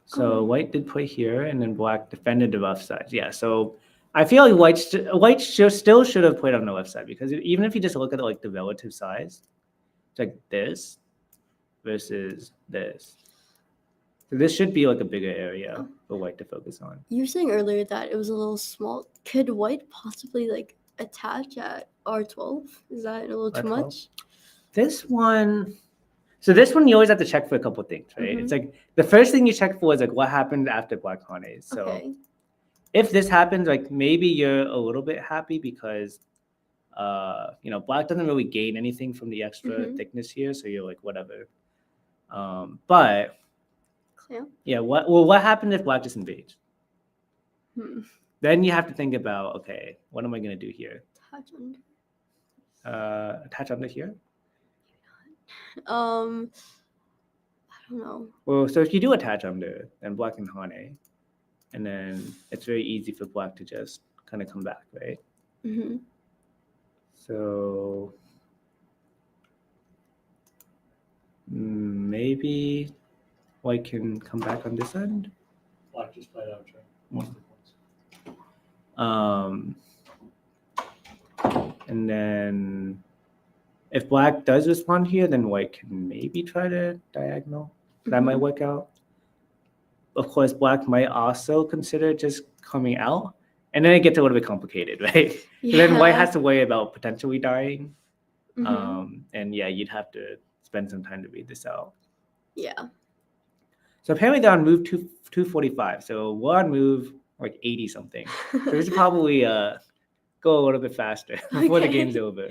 So white did play here, and then black defended the left side. Yeah, so I feel like white still should have played on the left side, because even if you just look at like the relative size, it's like this versus this. So this should be like a bigger area for white to focus on. You were saying earlier that it was a little small. Could white possibly like attach at R12? Is that a little too much? This one. So this one, you always have to check for a couple of things, right? Mm-hmm. It's like the first thing you check for is like what happened after black Hane. So if this happens, like maybe you're a little bit happy because, you know, black doesn't really gain anything from the extra thickness here. So you're like, whatever. But yeah, what happened if black just invades? Then you have to think about, okay, what am I going to do here? Attach under. Attach under here? I don't know. Well, so if you do attach under, then black can Hane, and then it's very easy for black to just kind of come back, right? Mm-hmm. So maybe white can come back on this end. Black just played out most of the points. And then if black does respond here, then white can maybe try to diagonal. That might work out. Of course, black might also consider just coming out, and then it gets a little bit complicated, right? Yeah. Then white has to worry about potentially dying. And yeah, you'd have to spend some time to read this out. Yeah. So apparently they're on move 245. So we're on move like 80 something. So we should probably go a little bit faster before the game's over.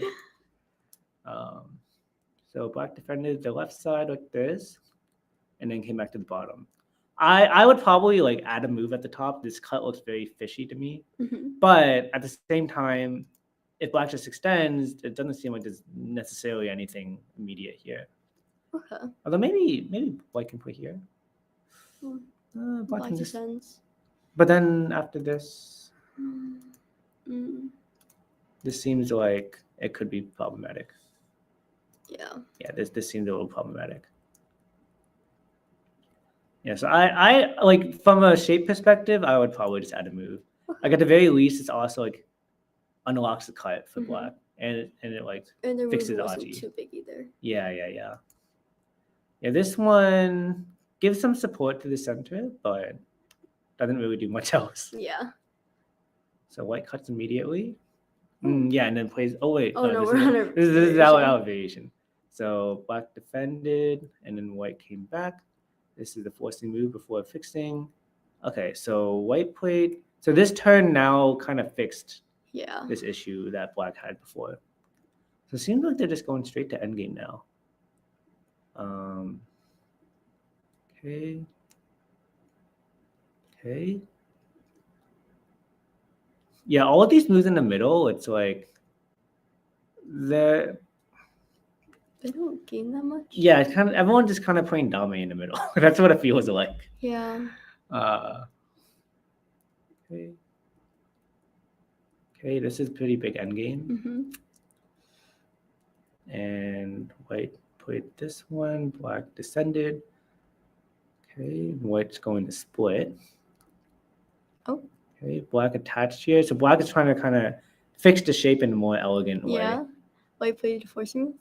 So black defended the left side like this, and then came back to the bottom. I would probably like add a move at the top. This cut looks very fishy to me. Mm-hmm. But at the same time, if black just extends, it doesn't seem like there's necessarily anything immediate here. Okay. Although maybe white can play here. Black Black can just. descends. But then after this, Mm. this seems like it could be problematic. Yeah. Yeah, this seems a little problematic. Yeah, so I like from a shape perspective, I would probably just add a move. Like at the very least, it's also like unlocks the cut for black, and it like And their fixes move the wasn't Aji. too big either. Yeah. Yeah, this one gives some support to the center, but doesn't really do much else. Yeah. So white cuts immediately. Yeah, and then plays. Oh wait, Oh no, this we're is, on a this is variation. our variation. So black defended, and then white came back. This is the forcing move before fixing. Okay, so white played. So this turn now kind of fixed this issue that black had before. So it seems like they're just going straight to endgame now. Okay. Yeah, all of these moves in the middle, it's like they don't gain that much. Yeah, it's kind of everyone just kind of playing dame in the middle. That's what it feels like. Yeah. Okay, this is pretty big endgame. Mm-hmm. And white played this one, black descended. Okay, white's going to split. Oh. Okay, black attached here. So black is trying to kind of fix the shape in a more elegant way. Yeah. White played a forcing move.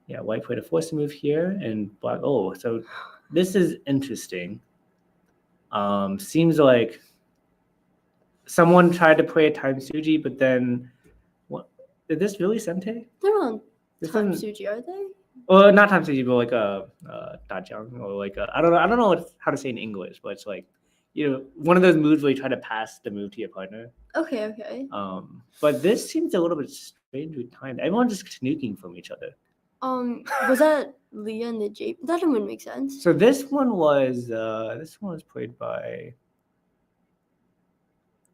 Yeah, white played a forcing move here, and black. Oh, so this is interesting. Seems like someone tried to play a time Suji, but then what? Did this really Sente? They're on time Suji, are they? Well, not time Suji, but like a Dajang or like I don't know how to say in English, but it's like one of those moves where you try to pass the move to your partner. Okay. But this seems a little bit strangely timed. Everyone's just sneaking from each other. Was that Liya and the J? That wouldn't make sense. So this one was played by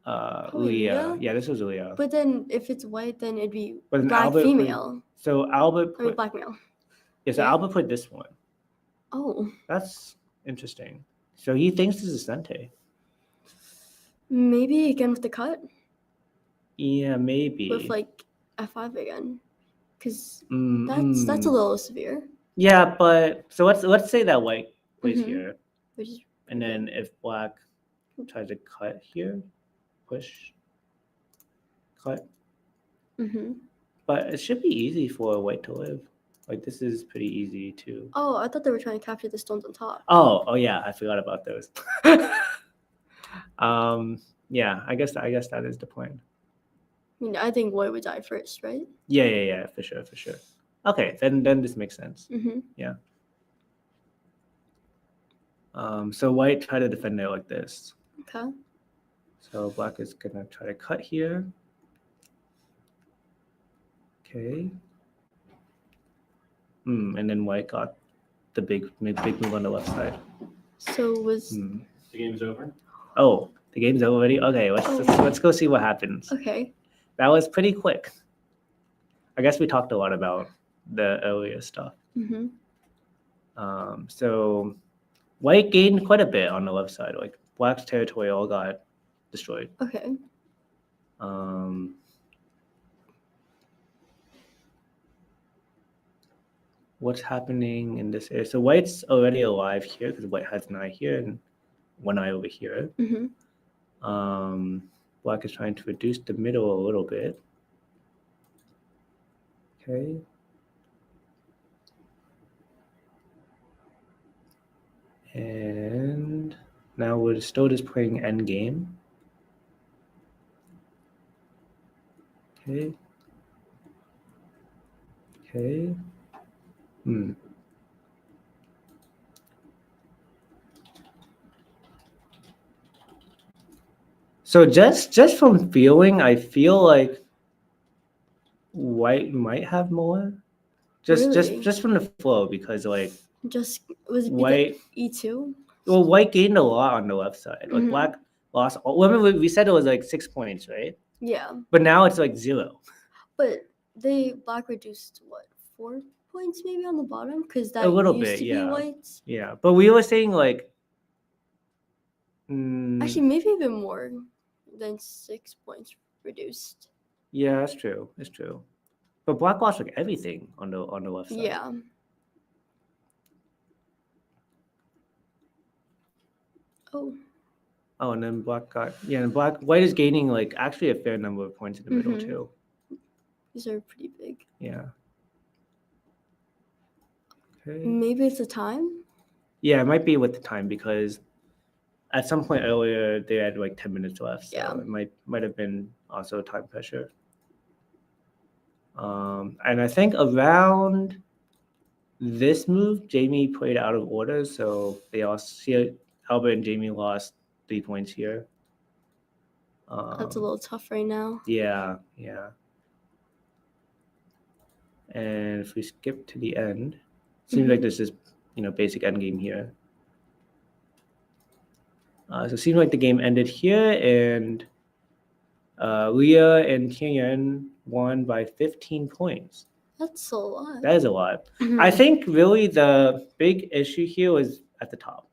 Liya. Yeah, this was Liya. But then if it's white, then it'd be but black Albert female. So Albert I mean black male. Yeah, so Albert played this one. Oh. That's interesting. So he thinks this is Sente. Maybe again with the cut? Yeah, maybe. With like F5 again. Because that's a little severe. Yeah, but so let's say that white plays here. And then if black tries to cut here, push, cut. But it should be easy for white to live. Like this is pretty easy too. Oh, I thought they were trying to capture the stones on top. Oh yeah, I forgot about those. Yeah, I guess that is the plan. I mean, I think white would die first, right? Yeah, for sure. Okay, then this makes sense. Yeah. So white try to defend it like this. Okay. So black is gonna try to cut here. Okay. And then white got the big move on the left side. So was the game's over? Oh, the game's over already? Okay, let's go see what happens. Okay. That was pretty quick. I guess we talked a lot about the earlier stuff. So white gained quite a bit on the left side. Like black's territory all got destroyed. Okay. What's happening in this area? So white's already alive here because white has an eye here and one eye over here. Black is trying to reduce the middle a little bit. Okay. And now we're still just playing endgame. Okay. So just from feeling, I feel like white might have more. Just from the flow because like just was it white E2? Well, white gained a lot on the left side. Like black lost. Remember we said it was like 6 points, right? Yeah, But now it's like 0. but black reduced what 4 points maybe on the bottom because that A little used bit, to be yeah. whites. Yeah, but we were saying like. Actually, maybe even more than 6 points reduced. Yeah, that's true. It's true. But black lost like everything on the left side. Yeah. Oh. Oh, and then black got and white is gaining like actually a fair number of points in the middle too. These are pretty big. Yeah. Okay. Maybe it's a time. Yeah, it might be with the time because at some point earlier they had like 10 minutes left, so it might have been also time pressure. And I think around this move, Jamie played out of order, so they also Albert and Jamie lost 3 points here. That's a little tough right now. Yeah. And if we skip to the end, seems like this is basic end game here. So it seems like the game ended here, and Liya and Tianyuan won by 15 points. That's a lot. That is a lot. I think really the big issue here was at the top.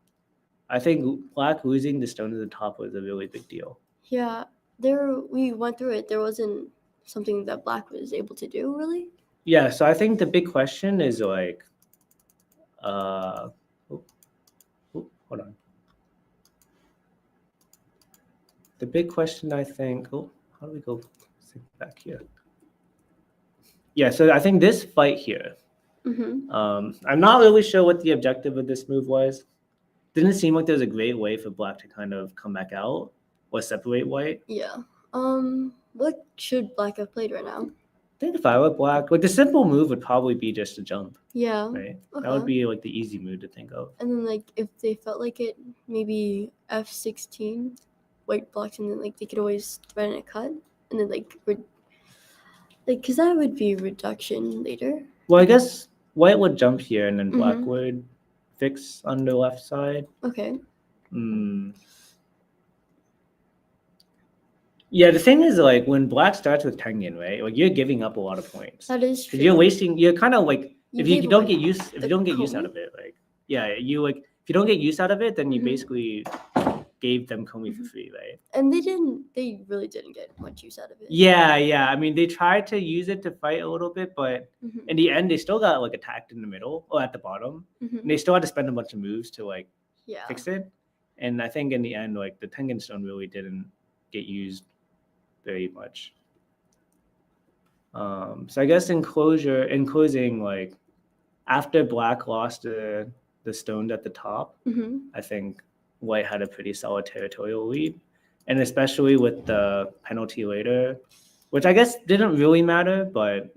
I think black losing the stone at the top was a really big deal. Yeah, we went through it. There wasn't something that black was able to do, really. Yeah, so I think the big question is like, hold on. The big question, I think, how do we go back here? Yeah, so I think this fight here, I'm not really sure what the objective of this move was. Didn't seem like there was a great way for black to kind of come back out or separate white. Yeah. What should black have played right now? I think if I were black, like the simple move would probably be just to jump. Yeah. Right? Okay. That would be like the easy move to think of. And then like if they felt like it, maybe F16, white blocks, and then like they could always thread in a cut, and then like because that would be reduction later. Well, I guess white would jump here, and then black would fix on the left side. Okay. Yeah, the thing is, like, when black starts with Tengen, right? Like, you're giving up a lot of points. That is true. You're kind of like, if you don't get use out of it, like, if you don't get use out of it, then you basically gave them Komi for free, right? And they really didn't get much use out of it. Yeah. I mean, they tried to use it to fight a little bit, but in the end, they still got like attacked in the middle or at the bottom. And they still had to spend a bunch of moves to like fix it. And I think in the end, like the Tengen Stone really didn't get used very much. So I guess in closing, like after black lost the stone at the top, I think white had a pretty solid territorial lead, and especially with the penalty later, which I guess didn't really matter, but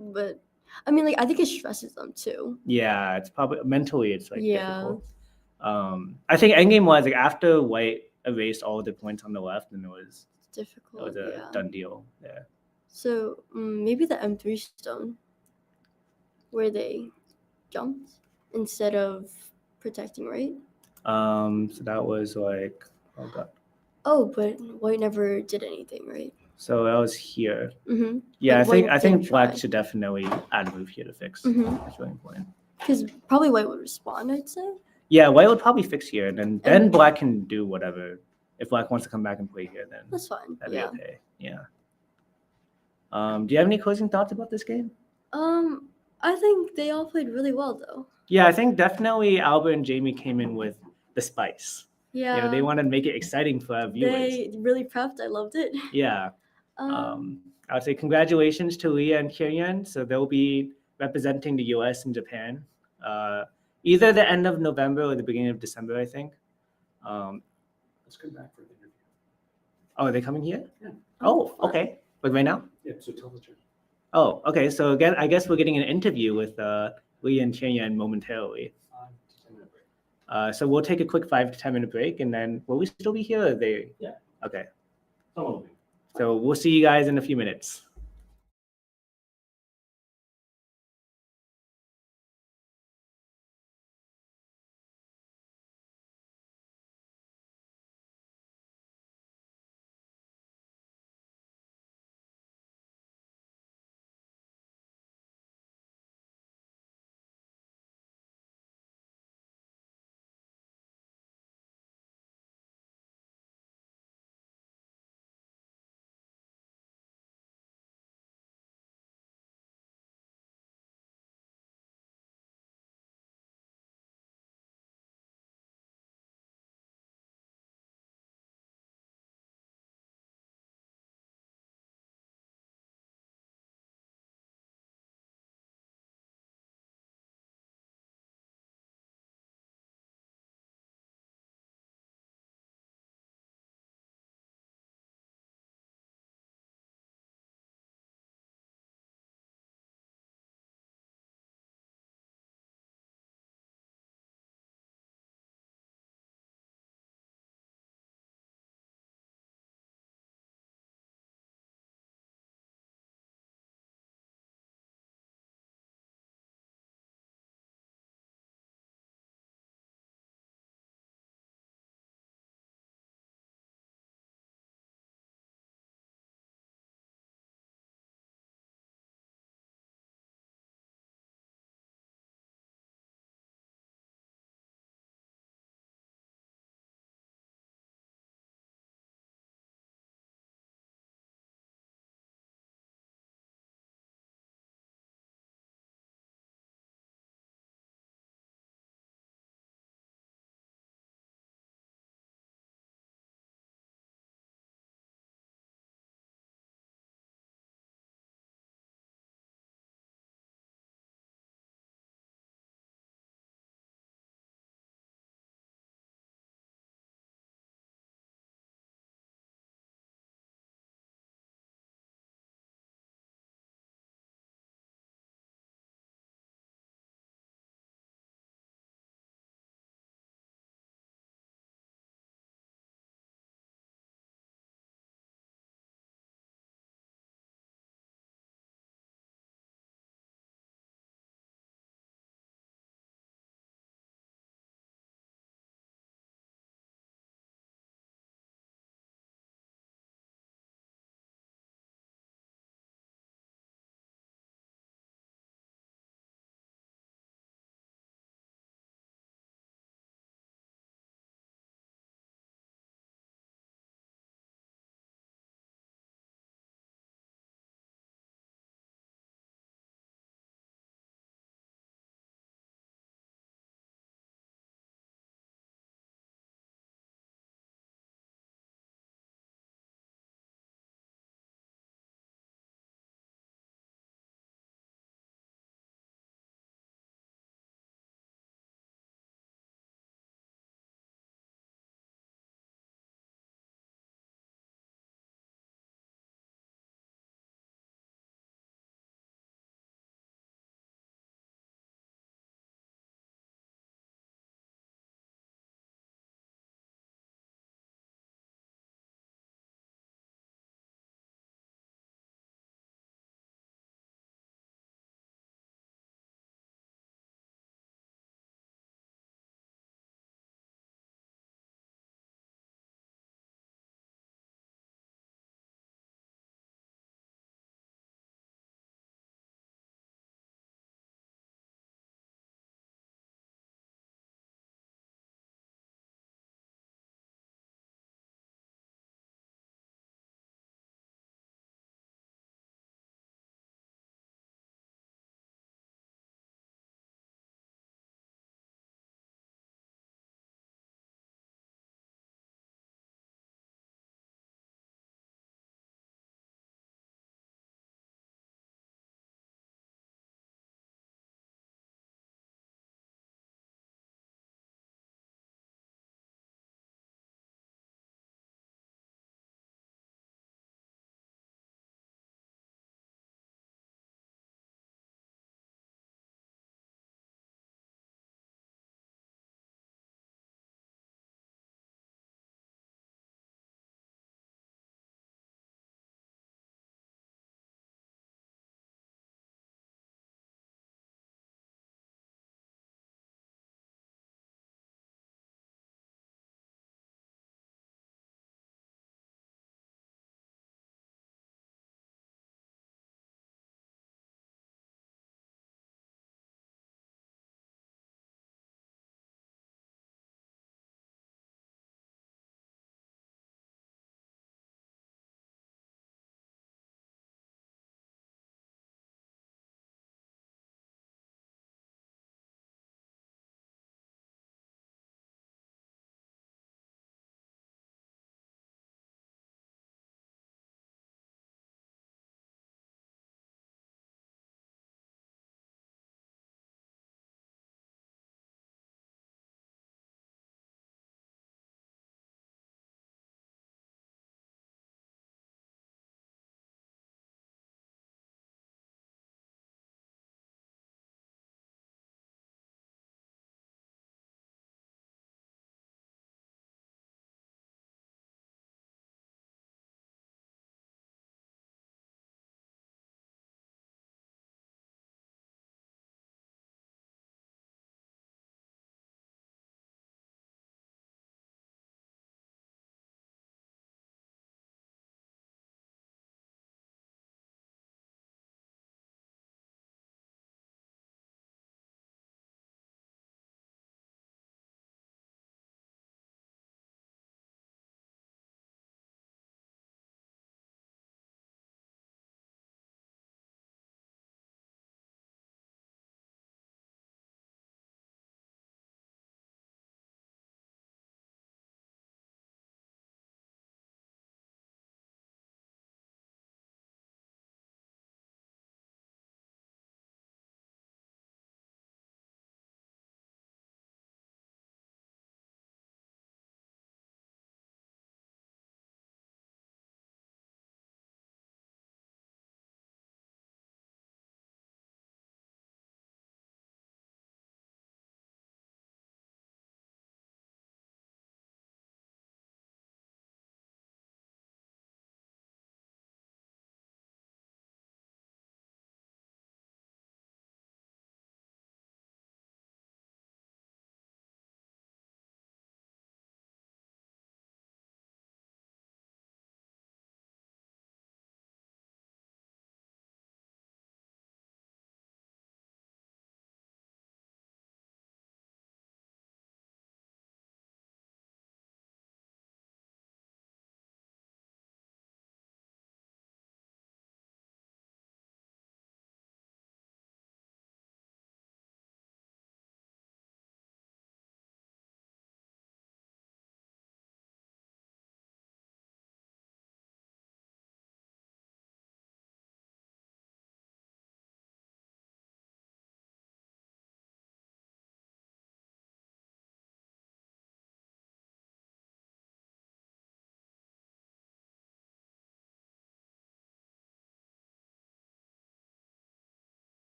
I mean, like I think it stresses them too. Yeah, it's probably mentally it's like difficult. I think endgame wise, like after white erased all of the points on the left, and it was difficult. It was a done deal there. So maybe the M3 stone, where they jumped instead of protecting, right? So that was like, oh god. Oh, but white never did anything, right? So that was here. Yeah, I think black should definitely add a move here to fix. That's really important. Because probably white would respond, I'd say. Yeah, white would probably fix here, and then black can do whatever. If black wants to come back and play here, then that's fine. That'd be okay. Yeah. Do you have any closing thoughts about this game? I think they all played really well, though. Yeah, I think definitely Albert and Jamie came in with the spice. Yeah. They wanted to make it exciting for our viewers. They really prepped. I loved it. Yeah. I would say congratulations to Liya and Tianyuan. So they'll be representing the US and Japan, either the end of November or the beginning of December, I think. Let's come back for the interview. Oh, are they coming here? Yeah. Oh, okay. Like right now? Yeah, so tell the truth. Oh, okay. So again, I guess we're getting an interview with Liya and Tianyuan momentarily. 5 to 10 minute break. So we'll take a quick 5 to 10 minute break, and then will we still be here? Or they? Yeah. Okay. Oh, So we'll see you guys in a few minutes.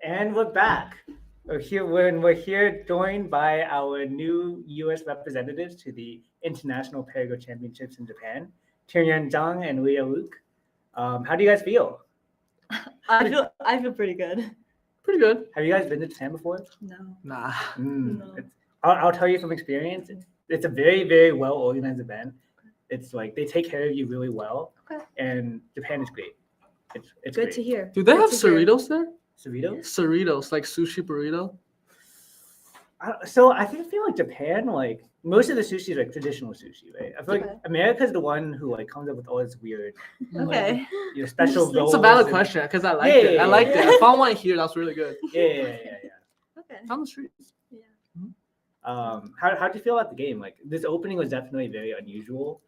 And we're back. We're here joined by our new U.S. representatives to the International PairGo Championships in Japan, Tianyuan Zhang and Liya. How do you guys feel? I feel pretty good. Pretty good. Have you guys been to Japan before? No. Nah. No. I'll tell you from experience. It's a very, very well organized event. It's like they take care of you really well. Okay. And Japan is great. It's Good great. to hear. Do they Good have to hear. Cerritos there? Cerritos? Cerritos, like sushi burrito? So I feel like Japan, like most of the sushi is like traditional sushi, right? I feel like Okay. America's the one who like comes up with all this weird, Okay. special It's rolls. It's a valid and- question because I liked Yeah, it. I yeah, liked yeah. it. I found one here that's really good. Yeah. Okay. Down the street. How do you feel about the game? Like this opening was definitely very unusual.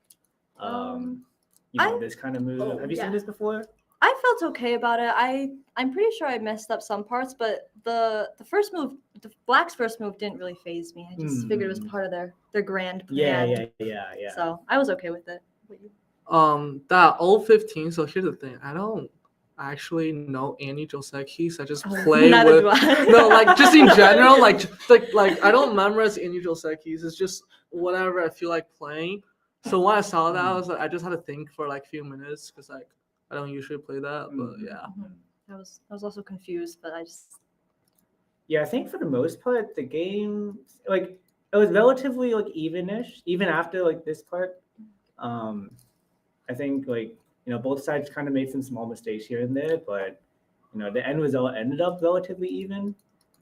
This kind of move. Have you seen yeah. this before? I felt okay about it. I'm pretty sure I messed up some parts, but the first move, the Black's first move didn't really faze me. I just figured it was part of their grand plan. Yeah. So I was okay with it. That old 15. So here's the thing. I don't actually know any Josekis. I just Oh, play neither with. do I. No, like just in general, like I don't memorize any Josekis. It's just whatever I feel like playing. So when I saw that, I was like, I just had to think for like a few minutes because like I don't usually play that. But yeah. I was also confused, but I just Yeah, I think for the most part, the game like it was relatively like evenish, even after like this part. I think like both sides kind of made some small mistakes here and there, but the end result ended up relatively even.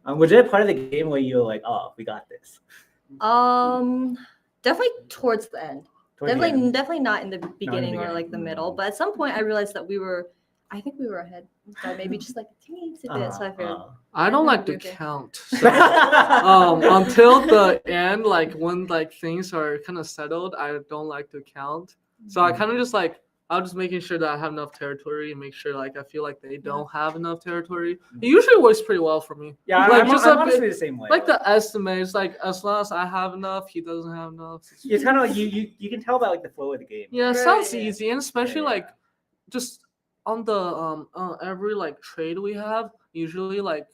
Was there a part of the game where you were like, "Oh, we got this"? definitely towards the end. Towards the end? Definitely not in the beginning or beginning. like the middle. But at some point, I realized that I think we were ahead by maybe just like a teeny bit. So I figured. I don't like to Okay. count. So, until the end, like when like things are kind of settled, I don't like to count. So I kind of just like I'm just making sure that I have enough territory and make sure like I feel like they don't have enough territory. It usually works pretty well for me. Yeah, like I'm just a honestly bit, the same way. like the estimates, like as long as I have enough, he doesn't have enough. It's kind of like you can tell by like the flow of the game. Yeah, it Right, sounds yeah. easy, and especially Yeah. like just on the every like trade we have, usually like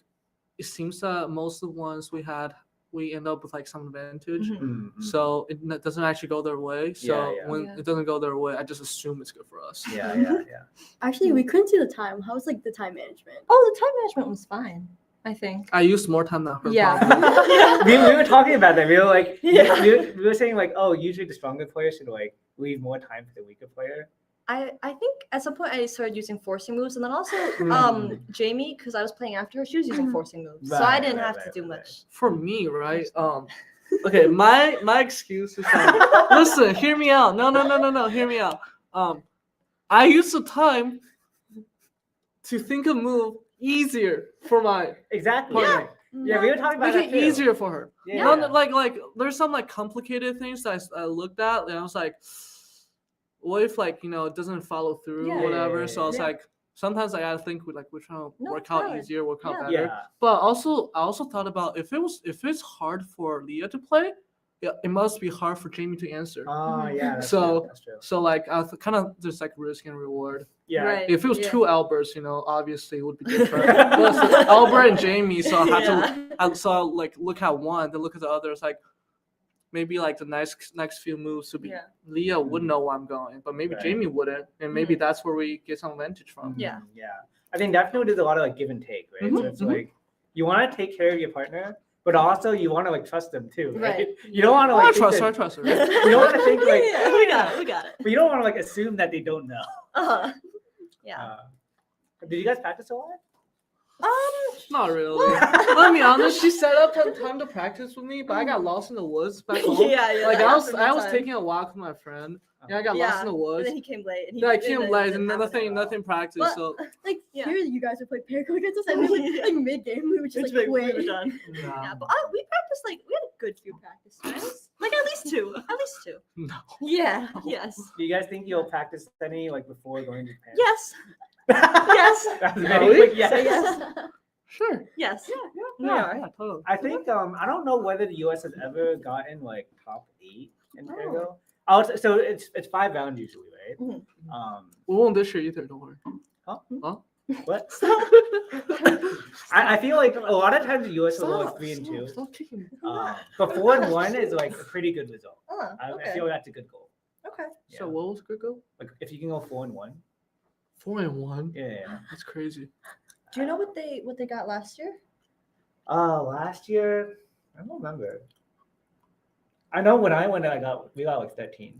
it seems that most of the ones we end up with like some advantage. Mhm. So it doesn't actually go their way. So Yeah. when Yeah. it doesn't go their way, I just assume it's good for us. Yeah. Actually, we couldn't see the time. How was like the time management? Oh, the time management was fine. I think. I used more time than her. Yeah. probably. Yeah. we were talking about that. We were like, Yeah. we were saying like, oh, usually the stronger player should like leave more time for the weaker player. I think at some point I started using forcing moves, and then also Jamie, because I was playing after her, she was using forcing moves, so I Right, didn't right, have right, to do right. much. For me, right? Okay, my excuse is like, listen, hear me out. No, hear me out. I use the time to think a move easier for my Exactly. partner. Yeah, we were talking about Make that it too. easier for her. Yeah. Not like there's some like complicated things that I looked at and I was like, what if like it doesn't follow through Yeah. whatever? So I was Yeah. like, sometimes I gotta think with like which one will No, work it's out valid. easier, work out Yeah. better. Yeah. But I also thought about if it's hard for Liya to play, yeah, it must be hard for Jamie to answer. Oh yeah. That's So- true. That's true. So like I kind of just like risk and reward. Yeah. Right. If it was Yeah. two Alberts, obviously it would be different. But it's like Albert and Jamie, so I had to I like look at one, then look at the other. It's like maybe like the next few moves would be Yeah. Liya would know where I'm going, but maybe Right. Jamie wouldn't, and maybe that's where we get some advantage from. Yeah. Yeah. I think definitely there's a lot of like give and take, right? So it's like you want to take care of your partner, but also you want to like trust them too, right? Right. You don't want to Oh, like I think trust that- her. I trust her. You don't want to think like Yeah, we got it. but you don't want to like assume that they don't know. Uh-huh. Yeah. Did you guys practice a lot? Not really. Let me honest. She set up time to practice with me, but I got lost in the woods back home. Yeah, Like that I was happened one time. taking a walk with my friend. Yeah, I got lost in the And woods. then he came late. And Yeah, I and came then late it and didn't happen. nothing practiced. But- So Like Yeah. here, you guys would play PairGo against us, and then like mid game, we would just like We were quit. done. yeah. Yeah, but we practiced we had a good few practice times. Like at least two. No. Yeah. Yes. Do you guys think you'll practice any like before going to Japan? Yes. yes. Yes. That was very Really? quick yes. So yes. Sure. Yes. Yeah, totally. I think I don't know whether the US has ever gotten like top 8 in Oh. PairGo. So it's 5 rounds usually, right? Mhm. We won't this year either. Don't worry. Huh? Huh? What? I feel like a lot of times the US will go like 3-2. Stop kicking me. But 4-1 is like a pretty good result. Oh, I okay. feel that's a good goal. Okay. Yeah. So what was good go? Like if you can go 4-1. 4-1. Yeah. That's crazy. Do you know what they got last year? Last year, I don't remember. I know when I went, we got like 13th.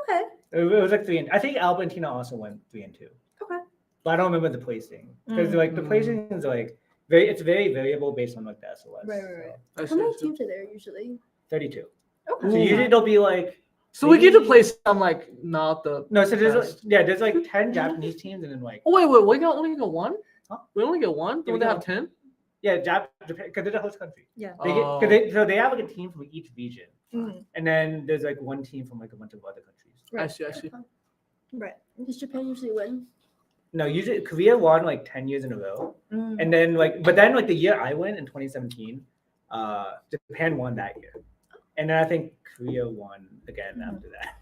Okay. It was like 3. I think Albertina also went 3-2. Okay. But I don't remember the placing because like the placing is like it's very variable based on like the SOS. Right. I How see, many I see. teams are there usually? 32. Okay. So usually there'll be like So we get to maybe- play some like not the. no. So there's best. there's like 10 Japanese teams and then like Oh wait, we only get one. Huh? We only get one. Yeah, Don't we they get have 10? yeah Japan because they're the host country. Yeah. They get Oh. because they have like a team from each region, Mhm. and then there's like one team from like a bunch of other countries. I see. I see. Right. Does Japan usually win? No, usually Korea won like 10 years in a row, Mm. and then but then like the year I went in 2017, Japan won that year, and then I think Korea won again after that.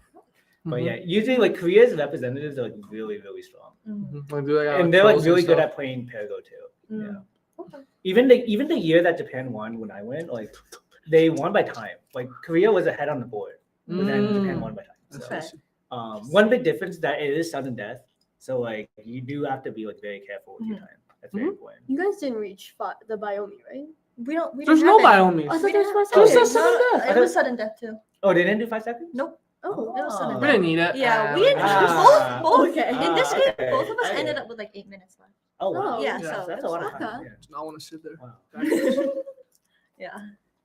But Mhm. yeah, usually like Korea's representatives are like really really strong, Mhm. Like, do they have and they're like pros really good stuff? at playing PairGo too. Mm. Yeah. Okay. Even the year that Japan won when I went, like they won by time. Like Korea was ahead on the board, but then Japan won by time. I see, So, I see. one big difference is that it is sudden death. So like you do have to be like very careful with your time. That's very important. You guys didn't reach the Biomi, right? We don't. We There's didn't no have Biomi. I We thought there was didn't 5 have- Just seconds. sudden No, death. it was sudden death too. Oh, they didn't do 5 seconds? Nope. Oh, It was sudden Oh. We didn't need it. Yeah, we we Ah. both. okay. In this Ah, game, okay. both of us Okay. ended up with like 8 minutes left. Oh wow. Oh, Yeah, yeah. so That's it a was lot of fun. time. Okay. Yeah. do not want to sit there. Wow. Yeah.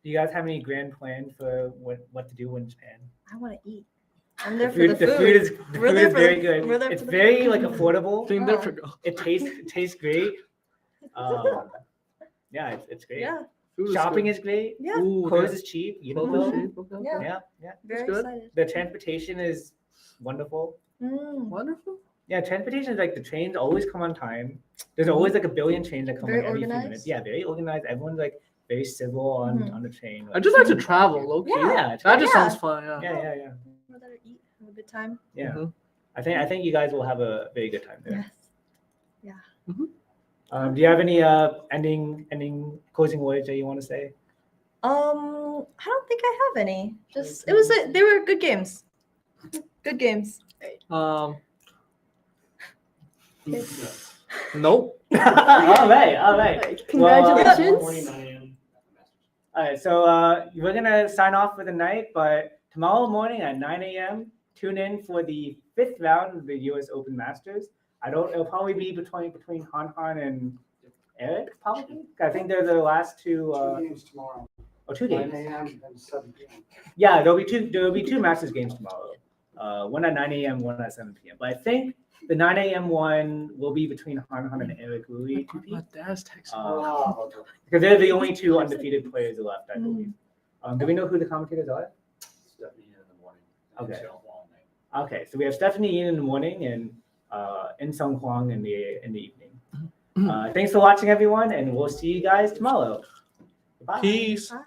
Do you guys have any grand plans for what to do in Japan? I want to eat. I'm there for the food. The We're food there is for very the- good. we're there It's for the very food. like affordable. Think there for go. It tastes great. Yeah, it's great. Yeah. Food Shopping good. is great. Yeah. Ooh, Clothes yeah. is cheap. You Clothes know. is cheap, okay. Yeah. Yeah. Very good. excited. The transportation is wonderful. Wonderful. Yeah, transportation is like the trains always come on time. There's always like a billion trains that come Very like every few organized. minutes. Yeah, very organized. Everyone's like very civil on the train. I just like to travel, low key. Yeah, That just Yeah. sounds fun. Yeah. yeah. We're there to eat, have a good time. Yeah. Mhm. I think you guys will have a very good time there. Yes. Do you have any ending closing words that you want to say? I don't think I have any. Just they were good games. Good games. Nope. all right. Like, Well, congratulations. Morning, 9 a.m. All right, so we're gonna sign off for the night, but tomorrow morning at 9 a.m. tune in for the 5th round of the U.S. Open Masters. It'll probably be between Han and Eric, probably. I think they're the last two. Two games tomorrow. 2 games. 9 a.m. and 7 p.m. Yeah, there'll be two Masters games tomorrow. One at 9 a.m., one at 7 p.m. But I think the 9 a.m. one will be between Han and Eric Louis, My dad's texting. Oh, because they're the only two undefeated players left, I believe. Do we know who the commentators are? Stephanie in the morning. Okay. Until all night. Okay, so we have Stephanie Yin in the morning and In Sung Huang in the evening. Thanks for watching, everyone, and we'll see you guys tomorrow. Bye. Peace. Bye.